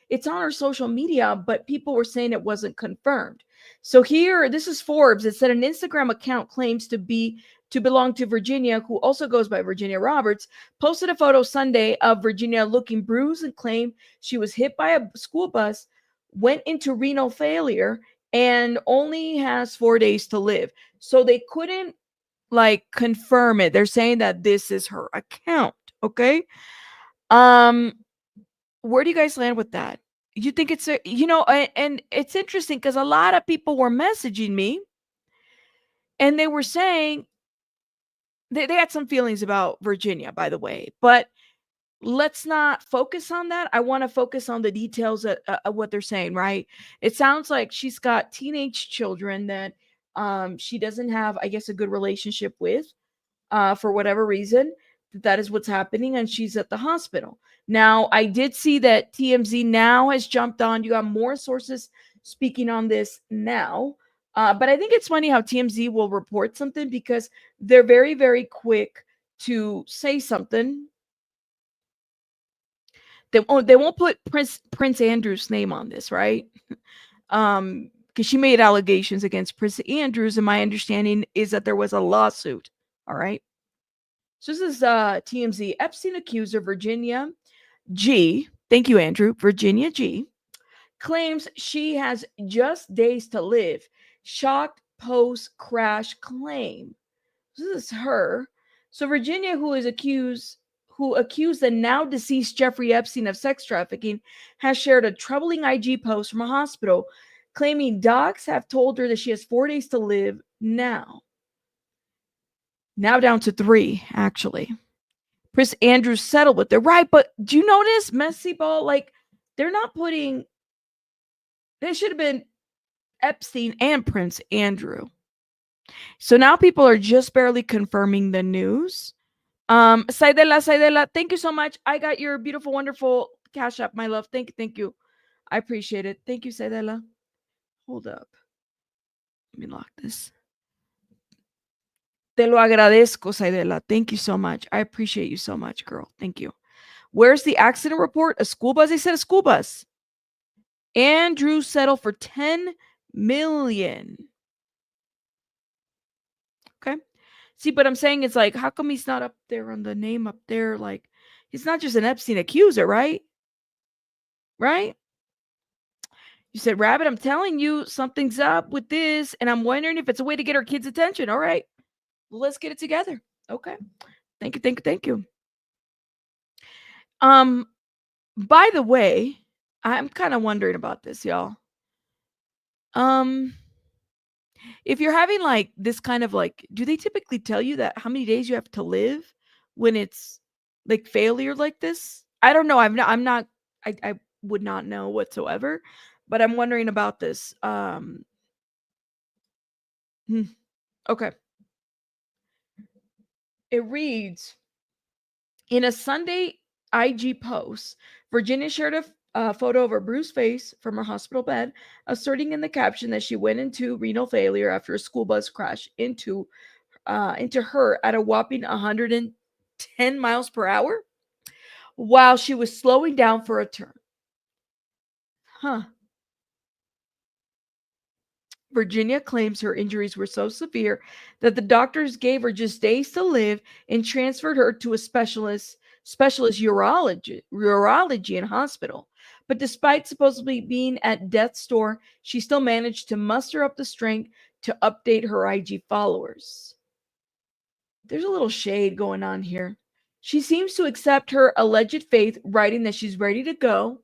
it's on our social media, but people were saying it wasn't confirmed. So here, this is Forbes. It said an Instagram account claims to belong to Virginia, who also goes by Virginia Roberts, posted a photo Sunday of Virginia looking bruised and claimed she was hit by a school bus, went into renal failure, and only has 4 days to live. So they couldn't confirm it. They're saying that this is her account. Okay. Where do you guys land with that? You think it's and it's interesting because a lot of people were messaging me and they were saying they had some feelings about Virginia, by the way, but let's not focus on that. I want to focus on the details of what they're saying, right? It sounds like she's got teenage children that she doesn't have, I guess, a good relationship with for whatever reason. That is what's happening, and she's at the hospital. Now, I did see that TMZ now has jumped on. You got more sources speaking on this now. But I think it's funny how TMZ will report something because they're very, very quick to say something. They won't put Prince Andrew's name on this, right? Because she made allegations against Prince Andrews, and my understanding is that there was a lawsuit. All right. So this is TMZ. Epstein accuser Virginia G. Thank you, Andrew. Virginia G. claims she has just days to live. Shocked post crash claim. This is her. So Virginia, who accused the now deceased Jeffrey Epstein of sex trafficking, has shared a troubling IG post from a hospital claiming docs have told her that she has 4 days to live now. Now down to 3, actually. Prince Andrew settled with her. Right, but do you notice, Messy Ball, they're not putting, they should have been Epstein and Prince Andrew. So now people are just barely confirming the news. Saidela, thank you so much. I got your beautiful, wonderful Cash App, my love. Thank you. I appreciate it. Thank you, Saidela. Hold up. Let me lock this. Te lo agradezco, Saidela. Thank you so much. I appreciate you so much, girl. Thank you. Where's the accident report? A school bus? They said a school bus. Andrew settled for $10 million. Okay. See, but I'm saying it's how come he's not up there on the name up there? He's not just an Epstein accuser, right? Right? You said, Rabbit, I'm telling you, something's up with this, and I'm wondering if it's a way to get our kids' attention. All right. Well, let's get it together. Okay. Thank you. By the way, I'm kind of wondering about this, y'all. If you're having this kind of do they typically tell you that how many days you have to live when it's failure like this? I don't know. I would not know whatsoever, but I'm wondering about this. Okay. It reads, in a Sunday IG post, Virginia shared a photo of her bruised face from her hospital bed, asserting in the caption that she went into renal failure after a school bus crashed into her at a whopping 110 miles per hour while she was slowing down for a turn. Virginia claims her injuries were so severe that the doctors gave her just days to live and transferred her to a specialist urology and hospital. But despite supposedly being at death's door, she still managed to muster up the strength to update her IG followers. There's a little shade going on here. She seems to accept her alleged faith, writing that she's ready to go,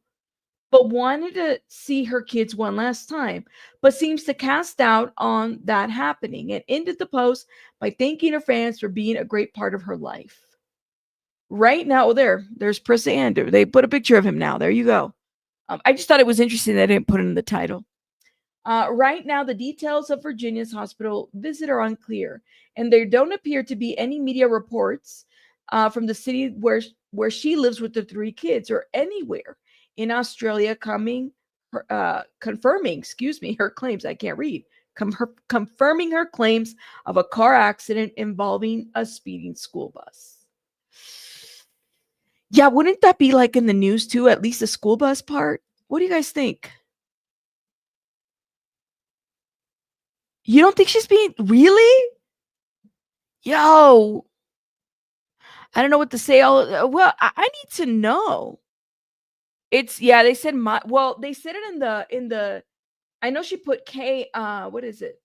but wanted to see her kids one last time, but seems to cast doubt on that happening and ended the post by thanking her fans for being a great part of her life. Right now, there's Prince Andrew. They put a picture of him now. There you go. I just thought it was interesting they didn't put it in the title. Right now, the details of Virginia's hospital visit are unclear, and there don't appear to be any media reports from the city where she lives with the 3 kids or anywhere in Australia confirming, her claims. I can't read. Confirming her claims of a car accident involving a speeding school bus. Yeah, wouldn't that be like in the news too? At least the school bus part. What do you guys think? You don't think she's being really? Yo, I don't know what to say. Well, I need to know. It's they said they said it in the. I know she put K. What is it?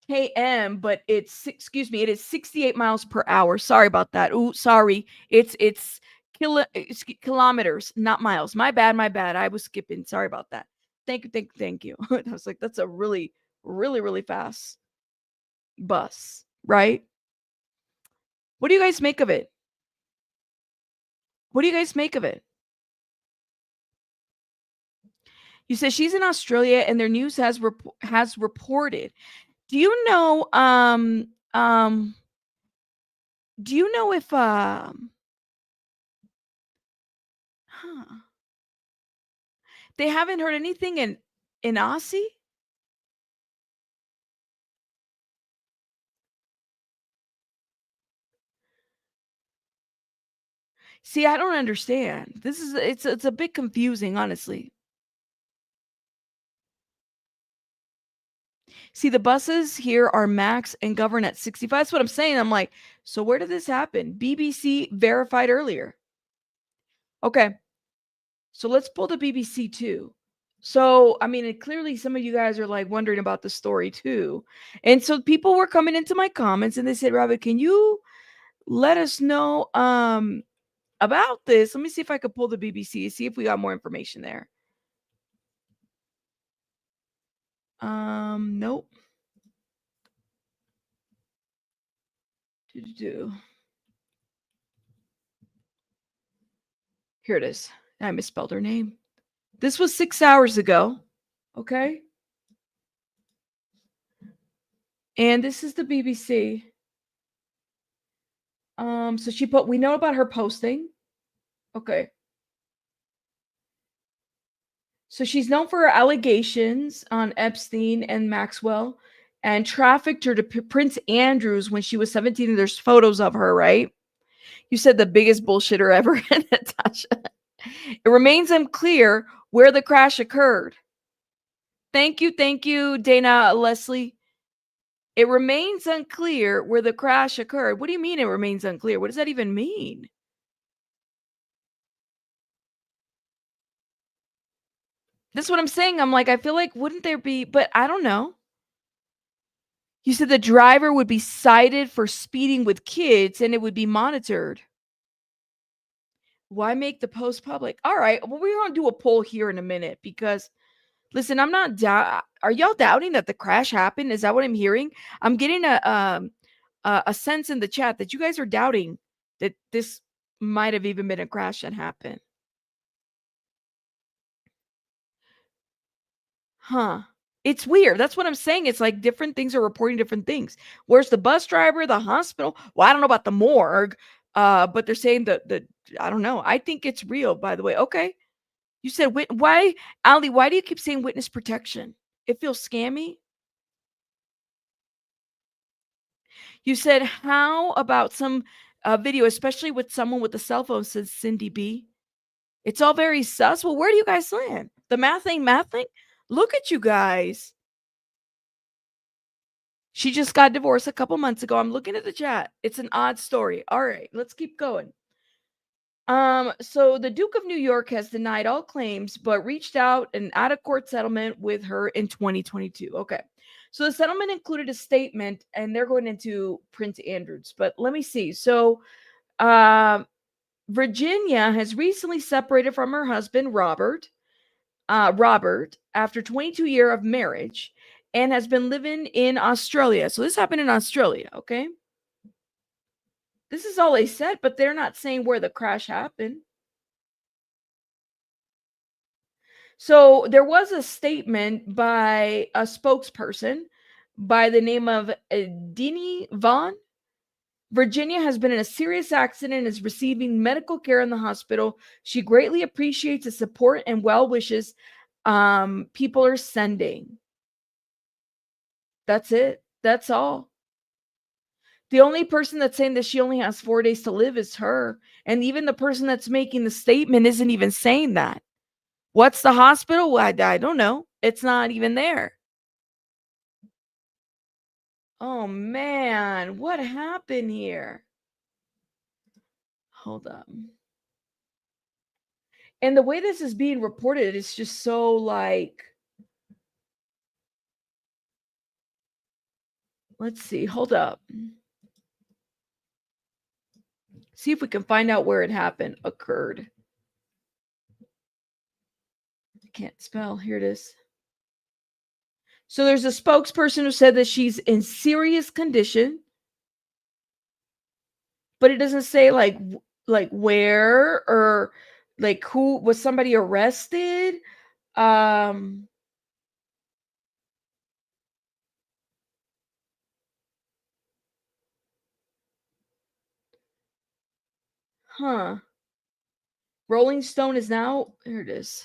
KM, but it is 68 miles per hour. Sorry about that. Ooh, sorry. It's kilometers, not miles. My bad. I was skipping. Sorry about that. Thank you. I was like, that's a really, really, really fast bus, right? What do you guys make of it? You said she's in Australia, and their news has reported. Do you know? Do you know if they haven't heard anything in Aussie? See, I don't understand. It's a bit confusing, honestly. See, the buses here are max and govern at 65. That's what I'm saying. I'm like, so where did this happen? BBC verified earlier. Okay. So let's pull the BBC too. So, I mean, clearly some of you guys are like wondering about the story too. And so people were coming into my comments and they said, Robert, can you let us know about this? Let me see if I could pull the BBC, see if we got more information there. Nope. Here it is. I misspelled her name. This was 6 hours ago. Okay. And this is the BBC. So she put, we know about her posting. Okay. So she's known for her allegations on Epstein and Maxwell and trafficked her to Prince Andrews when she was 17. And there's photos of her, right? You said the biggest bullshitter ever, Natasha. It remains unclear where the crash occurred. Thank you, Dana Leslie. It remains unclear where the crash occurred. What do you mean it remains unclear? What does that even mean? That's what I'm saying. I'm like, I feel like, wouldn't there be, but I don't know. You said the driver would be cited for speeding with kids and it would be monitored. Why make the post public? All right. Well, we're going to do a poll here in a minute because, listen, I'm not are y'all doubting that the crash happened? Is that what I'm hearing? I'm getting a sense in the chat that you guys are doubting that this might have even been a crash that happened. Huh. It's weird. That's what I'm saying. It's like different things are reporting different things. Where's the bus driver, the hospital? Well, I don't know about the morgue, but they're saying the I don't know. I think it's real, by the way. Okay. You said, why, Ali, why do you keep saying witness protection? It feels scammy. You said, how about some video, especially with someone with a cell phone, says Cindy B. It's all very sus. Well, where do you guys land? The math ain't mathing? Look at you guys. She just got divorced a couple months ago. I'm looking at the chat. It's an odd story. All right, let's keep going. So the Duke of New York has denied all claims, but reached out an out-of-court settlement with her in 2022. Okay. So the settlement included a statement, and they're going into Prince Andrews. But let me see. So Virginia has recently separated from her husband, Robert, after 22 years of marriage, and has been living in Australia. So this happened in Australia, okay? This is all they said, but they're not saying where the crash happened. So there was a statement by a spokesperson by the name of Dini Vaughn. Virginia has been in a serious accident and is receiving medical care in the hospital. She greatly appreciates the support and well wishes people are sending. That's it. That's all. The only person that's saying that she only has 4 days to live is her. And even the person that's making the statement isn't even saying that. What's the hospital? I don't know. It's not even there. Oh, man. What happened here? Hold up. And the way this is being reported is just so like, let's see. Hold up. See if we can find out where it happened, occurred. I can't spell. Here it is. So there's a spokesperson who said that she's in serious condition, but it doesn't say like where or like who was somebody arrested. Huh. Rolling Stone is now, here it is,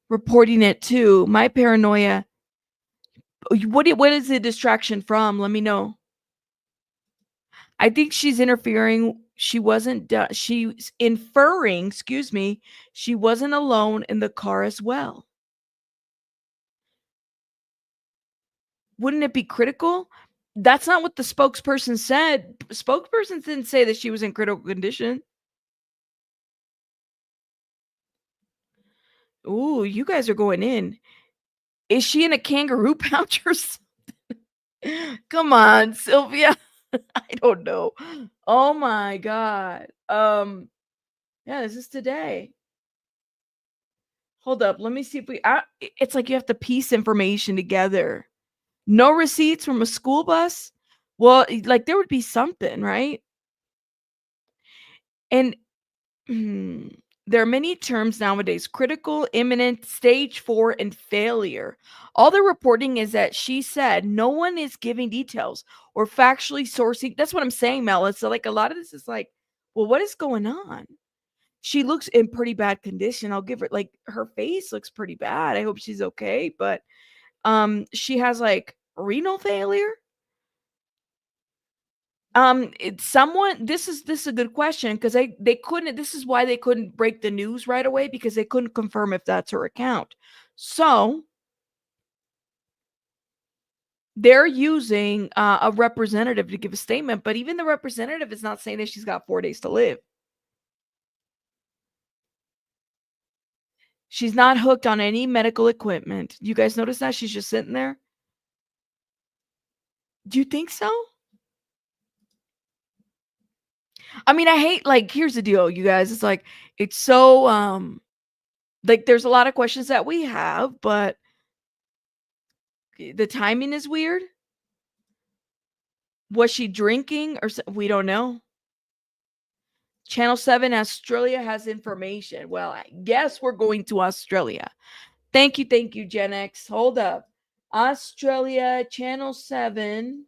reporting it too. My paranoia. What is the distraction from? Let me know. I think she's interfering. She's inferring, excuse me, she wasn't alone in the car as well. Wouldn't it be critical? That's not what the spokesperson said. Spokesperson didn't say that she was in critical condition. Ooh, you guys are going in. Is she in a kangaroo pouch or something? Come on, Sylvia. I don't know. Oh my God. Yeah, this is today. Hold up. Let me see if it's like you have to piece information together. No receipts from a school bus? Well, like there would be something, right? And there are many terms nowadays: critical, imminent, stage 4, and failure. All the reporting is that she said no one is giving details or factually sourcing. That's what I'm saying, Mel. So like a lot of this is like, well, what is going on? She looks in pretty bad condition. I'll give her, like, her face looks pretty bad. I hope she's okay. But she has like renal failure. This is a good question because they couldn't. This is why they couldn't break the news right away, because they couldn't confirm if that's her account. So they're using a representative to give a statement, but even the representative is not saying that she's got 4 days to live. She's not hooked on any medical equipment. You guys notice that she's just sitting there? Do you think so? I mean, I hate, like, here's the deal, you guys. It's like, it's so, like, there's a lot of questions that we have, but the timing is weird. Was she drinking or we don't know. Channel 7 Australia has information. Well, I guess we're going to Australia. Thank you, Gen X. Hold up. Australia, Channel 7.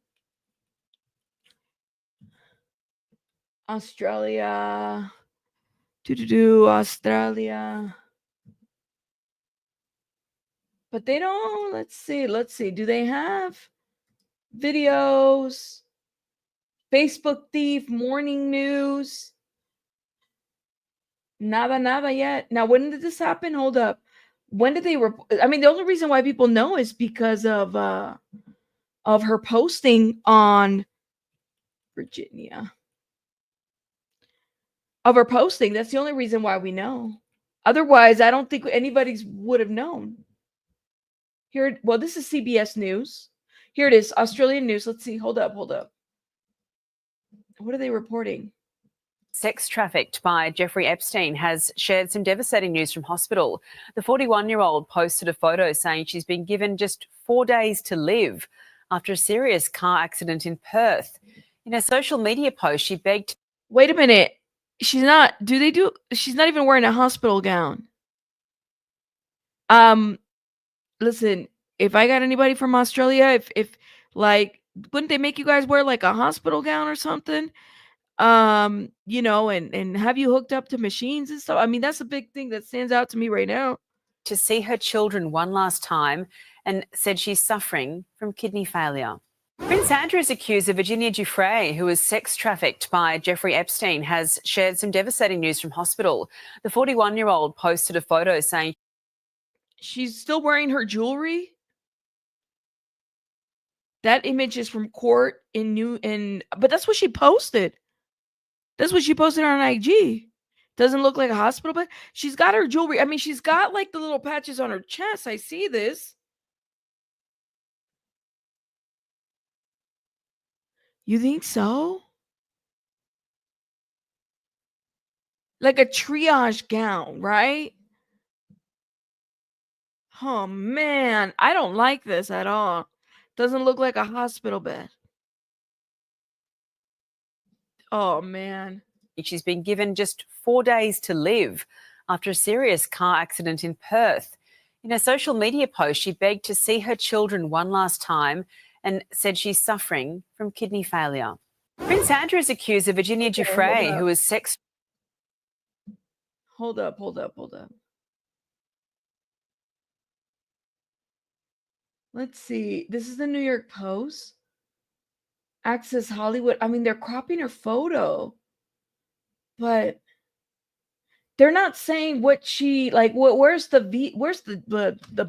Australia. Australia. But they don't, let's see. Do they have videos? Facebook thief, morning news. Nada yet. Now, when did this happen? Hold up. When did they I mean, the only reason why people know is because of her posting on Virginia. Of her posting. That's the only reason why we know. Otherwise, I don't think anybody's would have known. Here, well, this is CBS News. Here it is, Australian news. Let's see. Hold up. What are they reporting? Sex trafficked by Jeffrey Epstein has shared some devastating news from hospital. The 41-year-old posted a photo saying she's been given just 4 days to live after a serious car accident in Perth. In a social media post, she begged. Wait a minute. She's not. She's not even wearing a hospital gown. Listen. If I got anybody from Australia, if like, wouldn't they make you guys wear like a hospital gown or something? You know, and have you hooked up to machines and stuff. I mean, that's a big thing that stands out to me right now. To see her children one last time and said she's suffering from kidney failure. Prince Andrew's accuser, Virginia Giuffre, who was sex trafficked by Jeffrey Epstein, has shared some devastating news from hospital. The 41-year-old posted a photo saying she's still wearing her jewelry. That image is from court but that's what she posted. That's what she posted on IG. Doesn't look like a hospital bed. She's got her jewelry. I mean, she's got like the little patches on her chest. I see this. You think so? Like a triage gown, right? Oh, man. I don't like this at all. Doesn't look like a hospital bed. Oh, man. she's been given just 4 days to live after a serious car accident in Perth. In a social media post, she begged to see her children one last time and said she's suffering from kidney failure. Prince Andrew's accuser, Virginia Giuffre, who was sex... Hold up. Let's see. This is the New York Post. Access Hollywood. I mean, they're cropping her photo. But they're not saying what she like. Where's the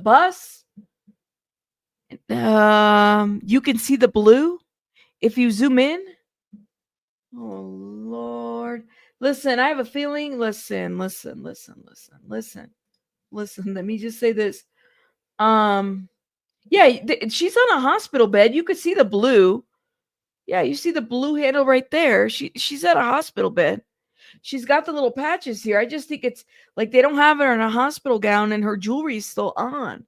bus? You can see the blue if you zoom in. Oh Lord! Listen, I have a feeling. Listen. Let me just say this. Yeah, she's on a hospital bed. You could see the blue. Yeah, you see the blue handle right there. She's at a hospital bed. She's got the little patches here. I just think it's like they don't have her in a hospital gown and her jewelry's still on.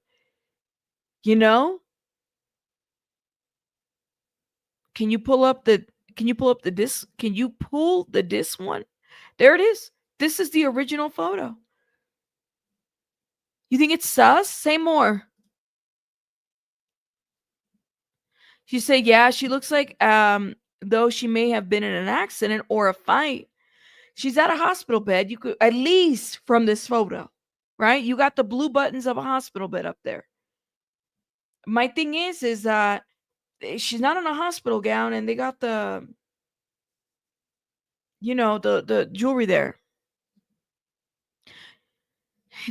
You know? Can you pull the disc? Can you pull the disc one? There it is. This is the original photo. You think it's sus? Say more. She said, yeah, she looks like though she may have been in an accident or a fight. She's at a hospital bed. You could, at least from this photo, right? You got the blue buttons of a hospital bed up there. My thing is she's not in a hospital gown and they got the, the jewelry there.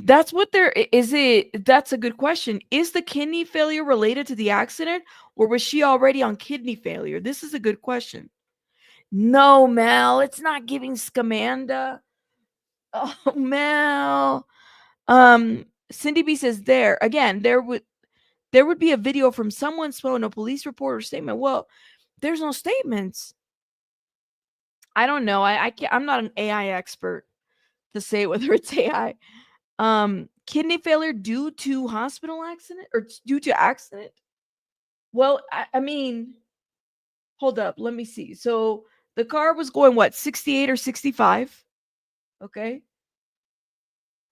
That's what that's a good question. Is the kidney failure related to the accident or was she already on kidney failure? This is a good question. No, Mel, it's not giving Scamanda. Oh, Mel. Cindy B says there would be a video from someone's phone, a police report or statement. Well, there's no statements. I don't know. I'm not an AI expert to say whether it's AI. Kidney failure due to hospital accident or due to accident. Well, I mean, hold up. Let me see. So the car was going 68 or 65. Okay.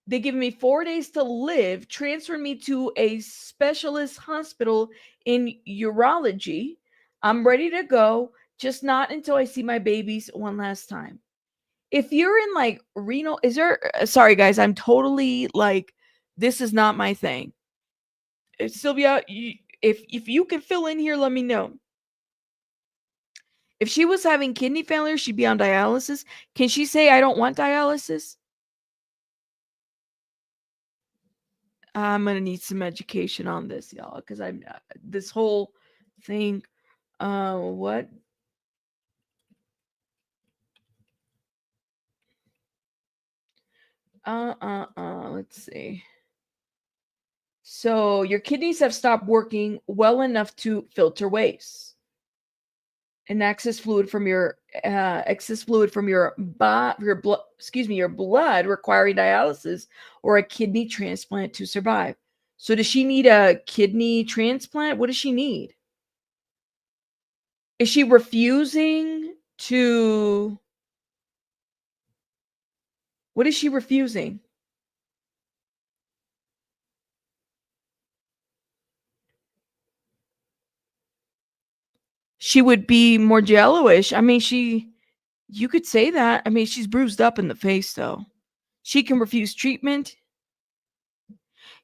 They give me 4 days to live, transfer me to a specialist hospital in urology. I'm ready to go, just not until I see my babies one last time. If you're in like renal, sorry guys, I'm totally like, this is not my thing. Sylvia, if you can fill in here, let me know. If she was having kidney failure, she'd be on dialysis. Can she say, I don't want dialysis? I'm gonna need some education on this, y'all, because I'm this whole thing. What? Let's see. So your kidneys have stopped working well enough to filter waste. an excess fluid from your blood requiring dialysis or a kidney transplant to survive. So does she need a kidney transplant? What does she need? Is she refusing to? What is she refusing? She would be more yellowish. I mean, you could say that. I mean, she's bruised up in the face, though. She can refuse treatment.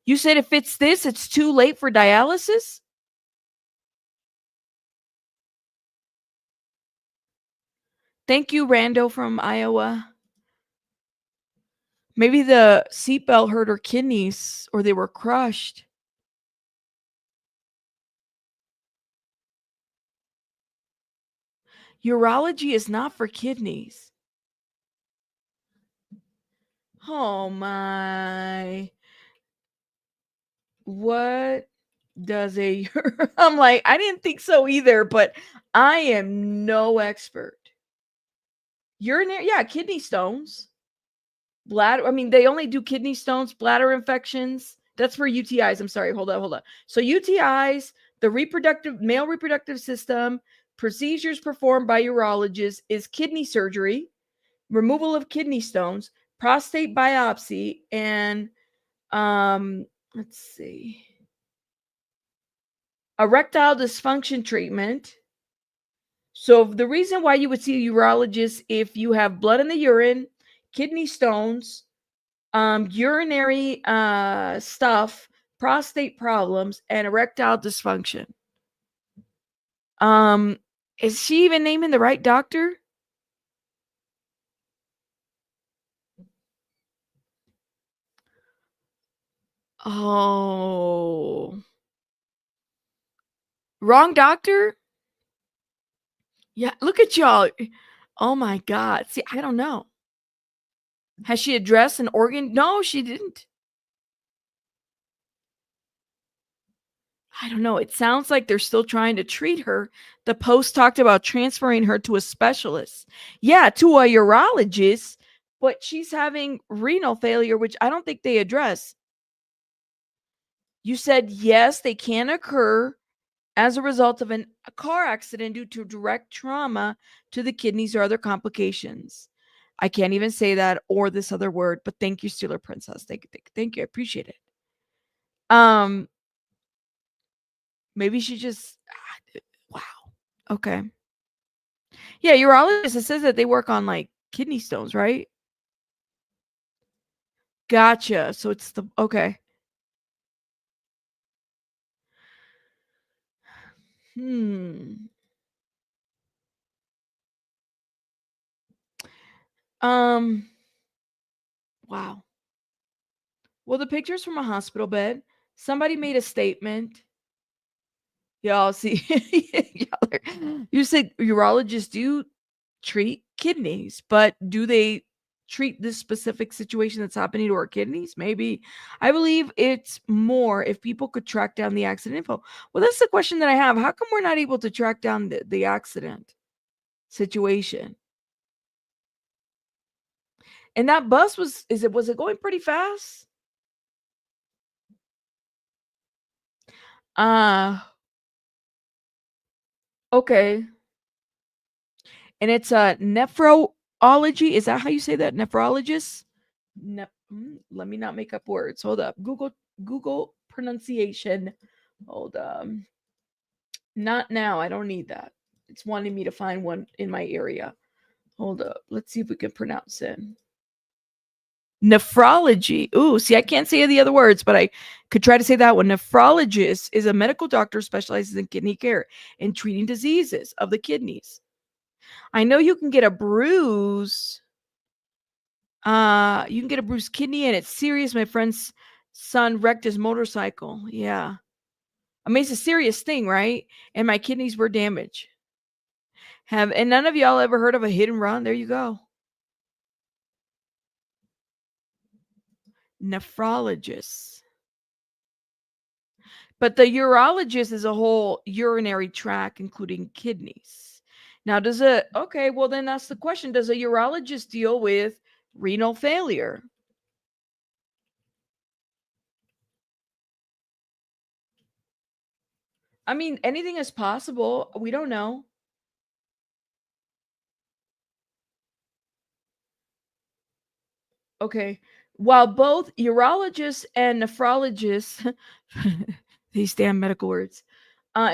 You said if it's this, it's too late for dialysis? Thank you, Rando from Iowa. Maybe the seatbelt hurt her kidneys or they were crushed. Urology is not for kidneys. Oh my. What does a I'm like, I didn't think so either, but I am no expert. Urinary, yeah, kidney stones. Bladder, I mean, they only do kidney stones, bladder infections. That's for UTIs. I'm sorry. Hold on. So UTIs, the male reproductive system, procedures performed by urologists is kidney surgery, removal of kidney stones, prostate biopsy, and let's see, erectile dysfunction treatment. So the reason why you would see a urologist if you have blood in the urine, kidney stones, urinary stuff, prostate problems, and erectile dysfunction. Is she even naming the right doctor? Oh, wrong doctor? Yeah, look at y'all. Oh my God. See, I don't know. Has she addressed an organ? No, she didn't. I don't know. It sounds like they're still trying to treat her. The post talked about transferring her to a specialist. Yeah, to a urologist, but she's having renal failure, which I don't think they address. You said, yes, they can occur as a result of a car accident due to direct trauma to the kidneys or other complications. I can't even say that or this other word, but thank you, Steeler Princess. Thank you. I appreciate it. Maybe she just wow. Okay. Yeah, urologist, it says that they work on like kidney stones, right? Gotcha. So it's the okay. Wow. Well, the picture's from a hospital bed. Somebody made a statement. Y'all see, you said urologists do treat kidneys, but do they treat this specific situation that's happening to our kidneys? Maybe. I believe it's more if people could track down the accident info. Well, that's the question that I have. How come we're not able to track down the accident situation? And that bus was it going pretty fast? Okay. And it's a nephrology. Is that how you say that? Nephrologist? Let me not make up words. Hold up. Google pronunciation. Hold Not now. I don't need that. It's wanting me to find one in my area. Hold up. Let's see if we can pronounce it. Nephrology. Ooh, see, I can't say the other words, but I could try to say that one. Nephrologist is a medical doctor specializes in kidney care and treating diseases of the kidneys. I know you can get a bruise. You can get a bruised kidney and it's serious. My friend's son wrecked his motorcycle. Yeah. I mean, it's a serious thing, right? And my kidneys were damaged. And none of y'all ever heard of a hit and run? There you go. Nephrologist. But the urologist is a whole urinary tract, including kidneys. Now, okay, well, then that's the question. Does a urologist deal with renal failure? I mean, anything is possible. We don't know. Okay. While both urologists and nephrologists, these damn medical words,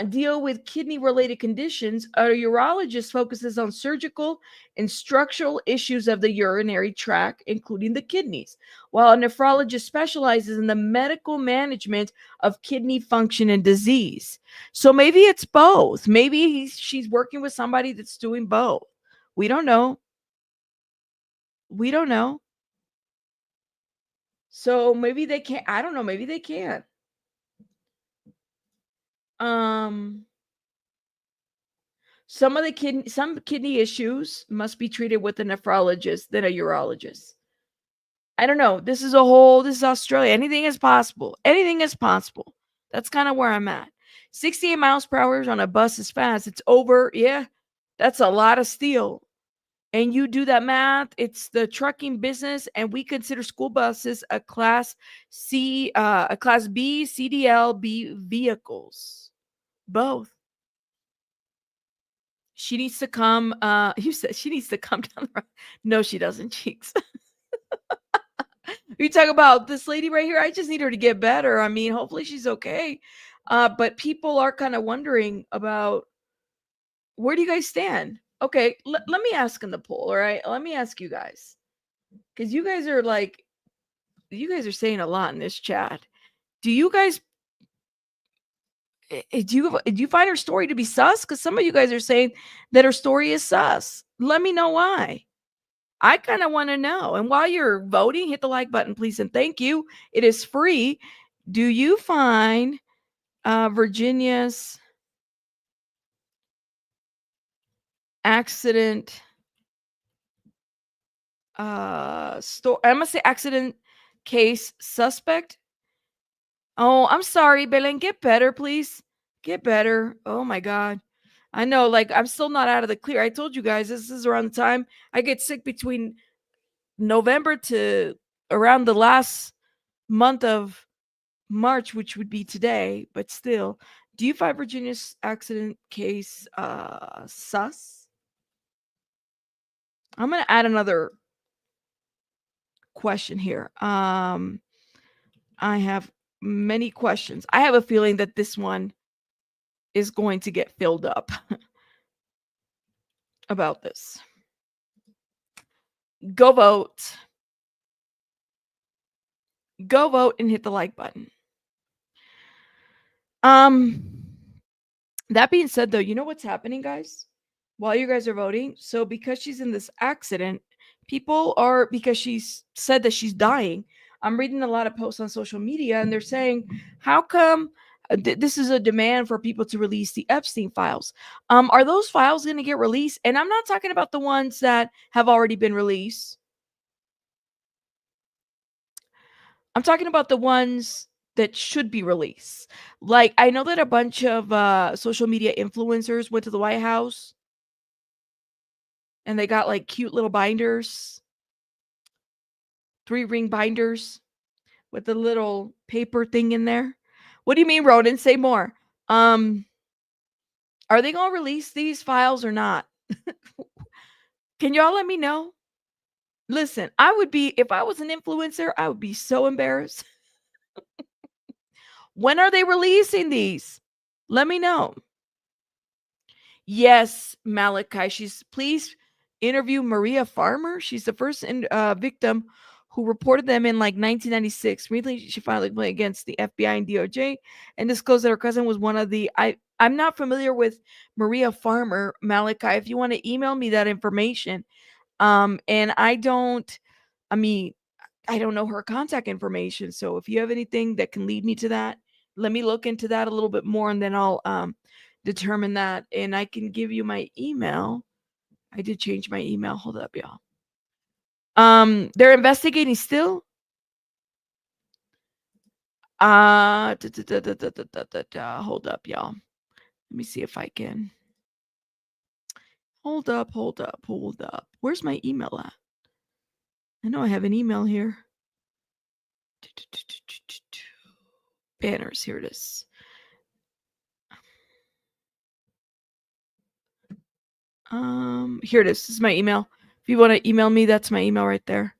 deal with kidney related conditions, a urologist focuses on surgical and structural issues of the urinary tract, including the kidneys, while a nephrologist specializes in the medical management of kidney function and disease. So maybe it's both. Maybe she's working with somebody that's doing both. We don't know. We don't know. So maybe they can't. I don't know. Maybe they can't. Um, some kidney issues must be treated with a nephrologist than a urologist. I don't know. This is Australia. Anything is possible. Anything is possible. That's kind of where I'm at. 68 miles per hour on a bus is fast. It's over. Yeah, that's a lot of steel. And you do that math, it's the trucking business, and we consider school buses a class B CDL B vehicles. Both. She needs to come. You said she needs to come down the road. No, she doesn't, Cheeks. You talk about this lady right here. I just need her to get better. I mean, hopefully she's okay. But people are kind of wondering about, where do you guys stand? Okay, let me ask in the poll. All right, let me ask you guys, because you guys are saying a lot in this chat. Do you guys do you find her story to be sus? Because some of you guys are saying that her story is sus. Let me know why. I kind of want to know. And while you're voting, hit the like button, please, and thank you. It is free. Do you find Virginia's accident I'm gonna say accident case suspect? Oh, I'm sorry, Belen. Get better, please. Get better. Oh my God. I know, like, I'm still not out of the clear. I told you guys this is around the time I get sick, between November to around the last month of March, which would be today, but still. Do you find Virginia's accident case sus? I'm gonna add another question here. I have many questions. I have a feeling that this one is going to get filled up about this. Go vote. Go vote and hit the like button. That being said, though, you know what's happening, guys? While you guys are voting, so because she's in this accident, because she's said that she's dying. I'm reading a lot of posts on social media, and they're saying, how come this is a demand for people to release the Epstein files? Are those files going to get released? And I'm not talking about the ones that have already been released. I'm talking about the ones that should be released. Like, I know that a bunch of social media influencers went to the White House and they got like cute little binders, 3-ring binders with the little paper thing in there. What do you mean, Roden? Say more. Are they going to release these files or not? Can y'all let me know? Listen, if I was an influencer, I would be so embarrassed. When are they releasing these? Let me know. Yes, Malachi. Please interview Maria Farmer. She's the first victim who reported them in like 1996. Recently, she filed a complaint against the FBI and DOJ and disclosed that her cousin was one of the. I'm not familiar with Maria Farmer, Malachi. If you want to email me that information, and I don't know her contact information. So if you have anything that can lead me to that, let me look into that a little bit more, and then I'll determine that, and I can give you my email. I did change my email. Hold up, y'all. They're investigating still. Hold up, y'all. Let me see if I can. Hold up. Where's my email at? I know I have an email here. Banners, here it is. Here it is. This is my email. If you want to email me, that's my email right there.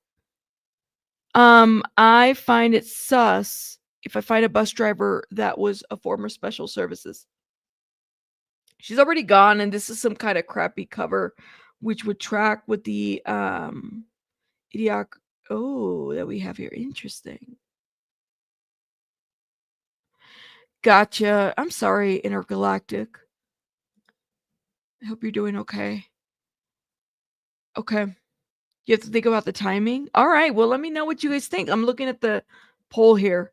I find it sus if I find a bus driver that was a former special services. She's already gone, and this is some kind of crappy cover, which would track with the idiot. Oh, that we have here. Interesting. Gotcha. I'm sorry, Intergalactic. I hope you're doing okay. Okay. You have to think about the timing. All right. Well, let me know what you guys think. I'm looking at the poll here.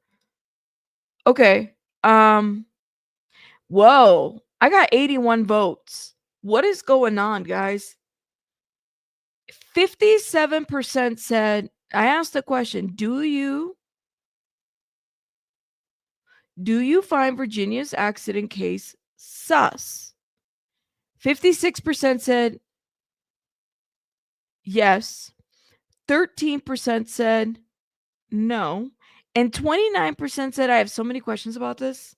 Okay. Whoa. I got 81 votes. What is going on, guys? 57% said, I asked the question, do you find Virginia's accident case sus? 56% said yes. 13% said no. And 29% said, I have so many questions about this.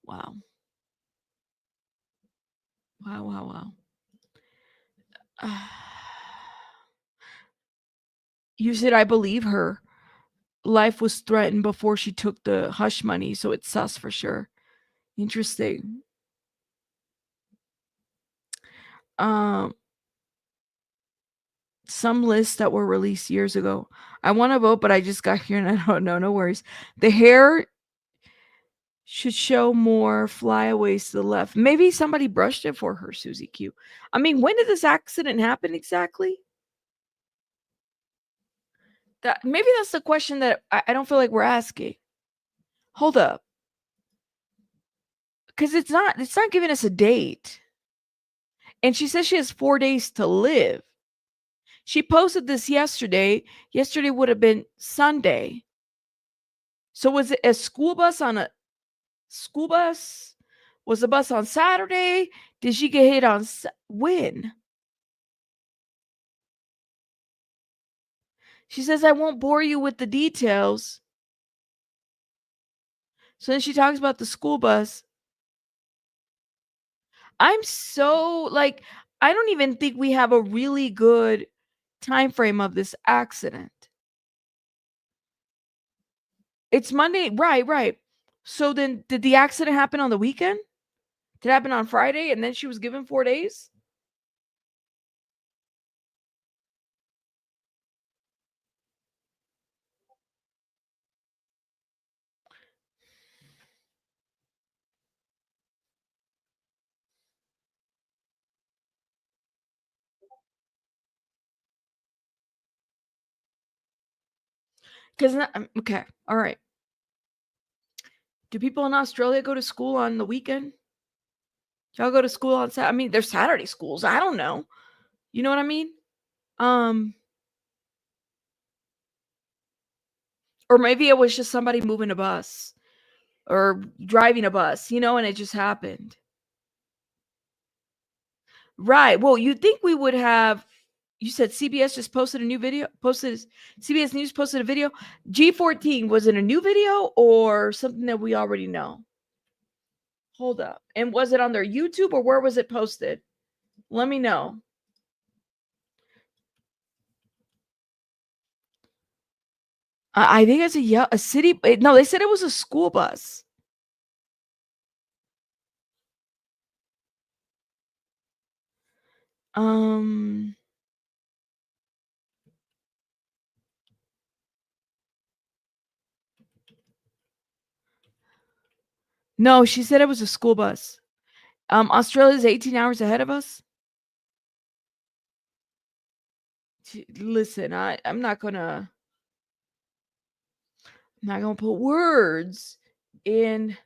Wow. Wow. You said, I believe her. Life was threatened before she took the hush money, so it's sus for sure. Interesting. Some lists that were released years ago. I want to vote, but I just got here and I don't know. No worries. The hair should show more flyaways to the left. Maybe somebody brushed it for her, Susie Q. I mean, when did this accident happen exactly? Maybe that's the question that I don't feel like we're asking. Hold up. Because it's not giving us a date. And she says she has 4 days to live. She posted this yesterday. Yesterday would have been Sunday. So was it a school bus on a school bus? Was the bus on Saturday? Did she get hit on when? She says, I won't bore you with the details. So then she talks about the school bus. I'm so like, I don't even think we have a really good time frame of this accident. It's Monday, right. So then did the accident happen on the weekend? Did it happen on Friday and then she was given 4 days? Because okay, all right. Do people in Australia go to school on the weekend? Y'all go to school on Saturday? I mean, there's Saturday schools. I don't know. You know what I mean? Or maybe it was just somebody moving a bus or driving a bus, and it just happened. Right. Well, you'd think we would have. You said CBS just posted a new video. CBS News posted a video. G14, was it a new video or something that we already know? Hold up. And was it on their YouTube or where was it posted? Let me know. I think it's a city. No, they said it was a school bus. No, she said it was a school bus. Australia's 18 hours ahead of us. Listen, I'm not gonna put words in.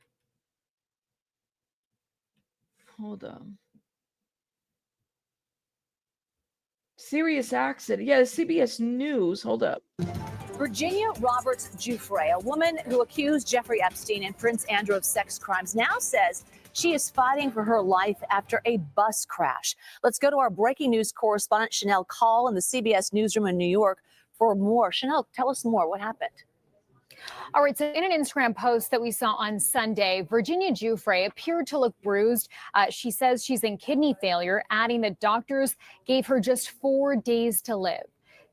Hold on. Serious accident. Yeah, the CBS News. Hold up. Virginia Roberts Giuffre, a woman who accused Jeffrey Epstein and Prince Andrew of sex crimes, now says she is fighting for her life after a bus crash. Let's go to our breaking news correspondent, Chanel Call, in the CBS newsroom in New York for more. Chanel, tell us more. What happened? All right, so in an Instagram post that we saw on Sunday, Virginia Giuffre appeared to look bruised. She says she's in kidney failure, adding that doctors gave her just 4 days to live.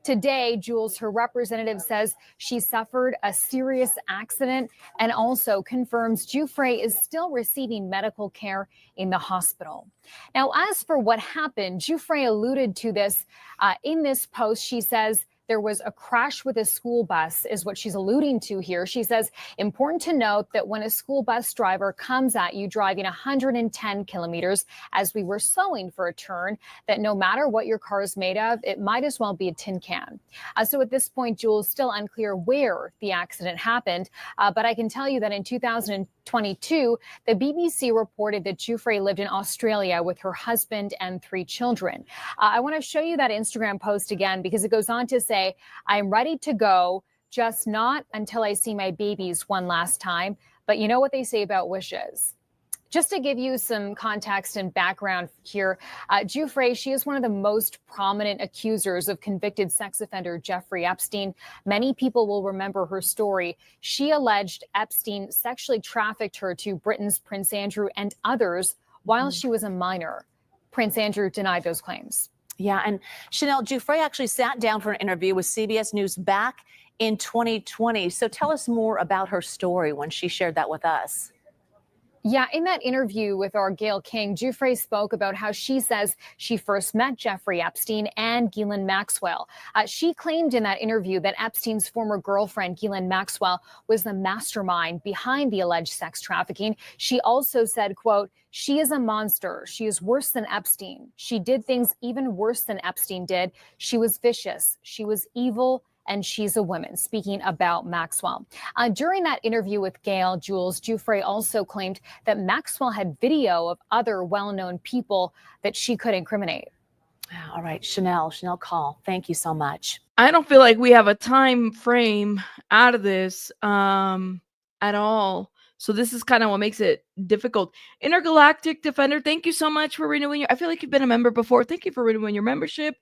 Today, Jules, her representative, says she suffered a serious accident and also confirms Giuffre is still receiving medical care in the hospital. Now, as for what happened, Giuffre alluded to this in this post. She says there was a crash with a school bus is what she's alluding to here. She says, important to note that when a school bus driver comes at you driving 110 kilometers, as we were slowing for a turn, that no matter what your car is made of, it might as well be a tin can. So at this point, Jules, still unclear where the accident happened. But I can tell you that in 2022, the BBC reported that Giuffre lived in Australia with her husband and 3 children. I want to show you that Instagram post again because it goes on to say, I'm ready to go, just not until I see my babies one last time. But you know what they say about wishes. Just to give you some context and background here, Giuffre, she is one of the most prominent accusers of convicted sex offender Jeffrey Epstein. Many people will remember her story. She alleged Epstein sexually trafficked her to Britain's Prince Andrew and others while she was a minor. Prince Andrew denied those claims. Yeah, and Chanel, Giuffre actually sat down for an interview with CBS News back in 2020. So tell us more about her story when she shared that with us. Yeah, in that interview with our Gail King, Giuffre spoke about how she says she first met Jeffrey Epstein and Ghislaine Maxwell. She claimed in that interview that Epstein's former girlfriend, Ghislaine Maxwell, was the mastermind behind the alleged sex trafficking. She also said, quote, she is a monster. She is worse than Epstein. She did things even worse than Epstein did. She was vicious. She was evil. And she's a woman, speaking about Maxwell. During that interview with Gail, Jules, Giuffre also claimed that Maxwell had video of other well-known people that she could incriminate. All right, Chanel Call, thank you so much. I don't feel like we have a time frame out of this at all. So this is kind of what makes it difficult. Intergalactic Defender, thank you so much for renewing I feel like you've been a member before. Thank you for renewing your membership.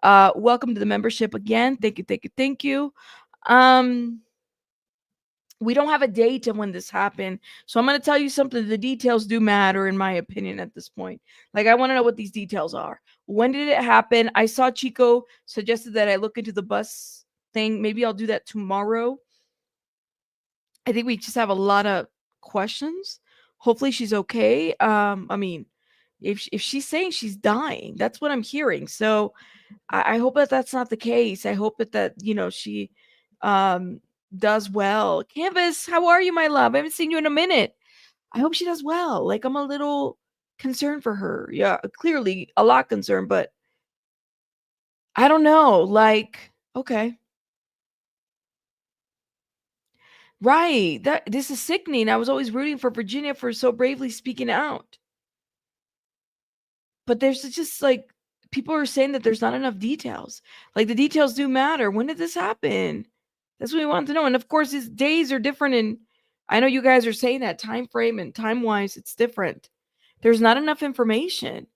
Welcome to the membership again. Thank you. We don't have a date of when this happened. So I'm going to tell you something. The details do matter, in my opinion, at this point. Like, I want to know what these details are. When did it happen? I saw Chico suggested that I look into the bus thing. Maybe I'll do that tomorrow. I think we just have a lot of questions. Hopefully she's okay. I mean, if she's saying she's dying, that's what I'm hearing. So I hope that that's not the case. I hope that she does well. Canvas, how are you, my love? I haven't seen you in a minute. I hope she does well. Like, I'm a little concerned for her. Yeah, clearly a lot concerned, but I don't know. Like, okay. Right. This is sickening. I was always rooting for Virginia for so bravely speaking out. But there's just like people are saying that there's not enough details. Like, the details do matter. When did this happen? That's what we want to know. And of course, his days are different. And I know you guys are saying that time frame and time wise, it's different. There's not enough information.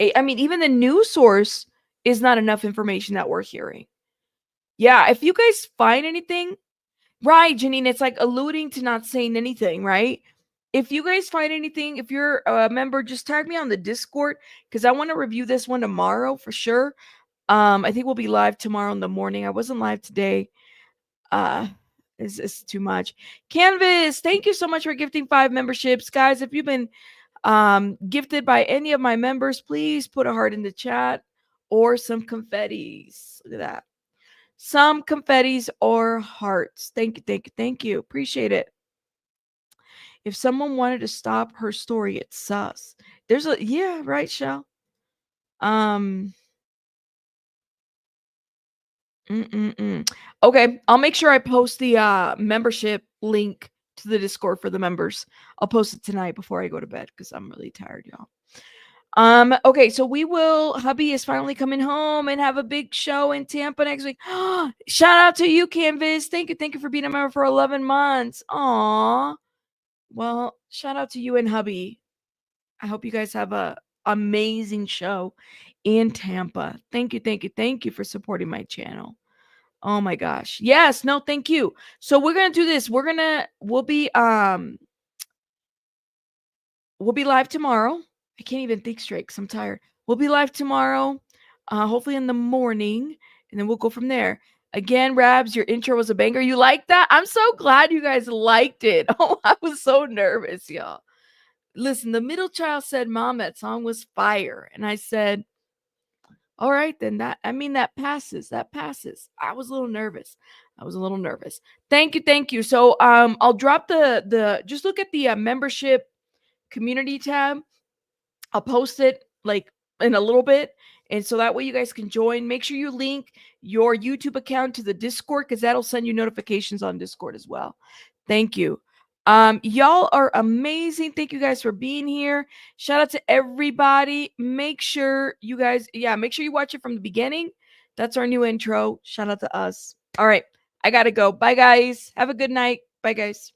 I mean, even the news source is not enough information that we're hearing. Yeah. If you guys find anything, right, Janine, it's like alluding to not saying anything, right? If you guys find anything, if you're a member, just tag me on the Discord because I want to review this one tomorrow for sure. I think we'll be live tomorrow in the morning. I wasn't live today. It's too much. Canvas, thank you so much for gifting 5 memberships. Guys, if you've been gifted by any of my members, please put a heart in the chat or some confettis. Look at that. Some confettis or hearts. Thank you. Appreciate it. If someone wanted to stop her story, it's sus. There's a, yeah, right, Shell. Okay, I'll make sure I post the membership link to the Discord for the members. I'll post it tonight before I go to bed because I'm really tired, y'all. Okay, so hubby is finally coming home and have a big show in Tampa next week. Shout out to you, Canvas. Thank you for being a member for 11 months. Aw. Well, shout out to you and hubby. I hope you guys have a amazing show in Tampa. Thank you for supporting my channel. Oh my gosh. Yes, no, thank you. So we're gonna do this. We'll be live tomorrow. I can't even think straight because I'm tired. We'll be live tomorrow, hopefully in the morning, and then we'll go from there. Again, Rabs, your intro was a banger. You liked that? I'm so glad you guys liked it. Oh, I was so nervous, y'all. Listen, the middle child said, Mom, that song was fire. And I said, all right, then that passes. That passes. I was a little nervous. Thank you. So I'll drop the just look at the membership community tab. I'll post it like in a little bit. And so that way you guys can join. Make sure you link your YouTube account to the Discord because that'll send you notifications on Discord as well. Thank you. Y'all are amazing. Thank you guys for being here. Shout out to everybody. Make sure you watch it from the beginning. That's our new intro. Shout out to us. All right. I got to go. Bye, guys. Have a good night. Bye, guys.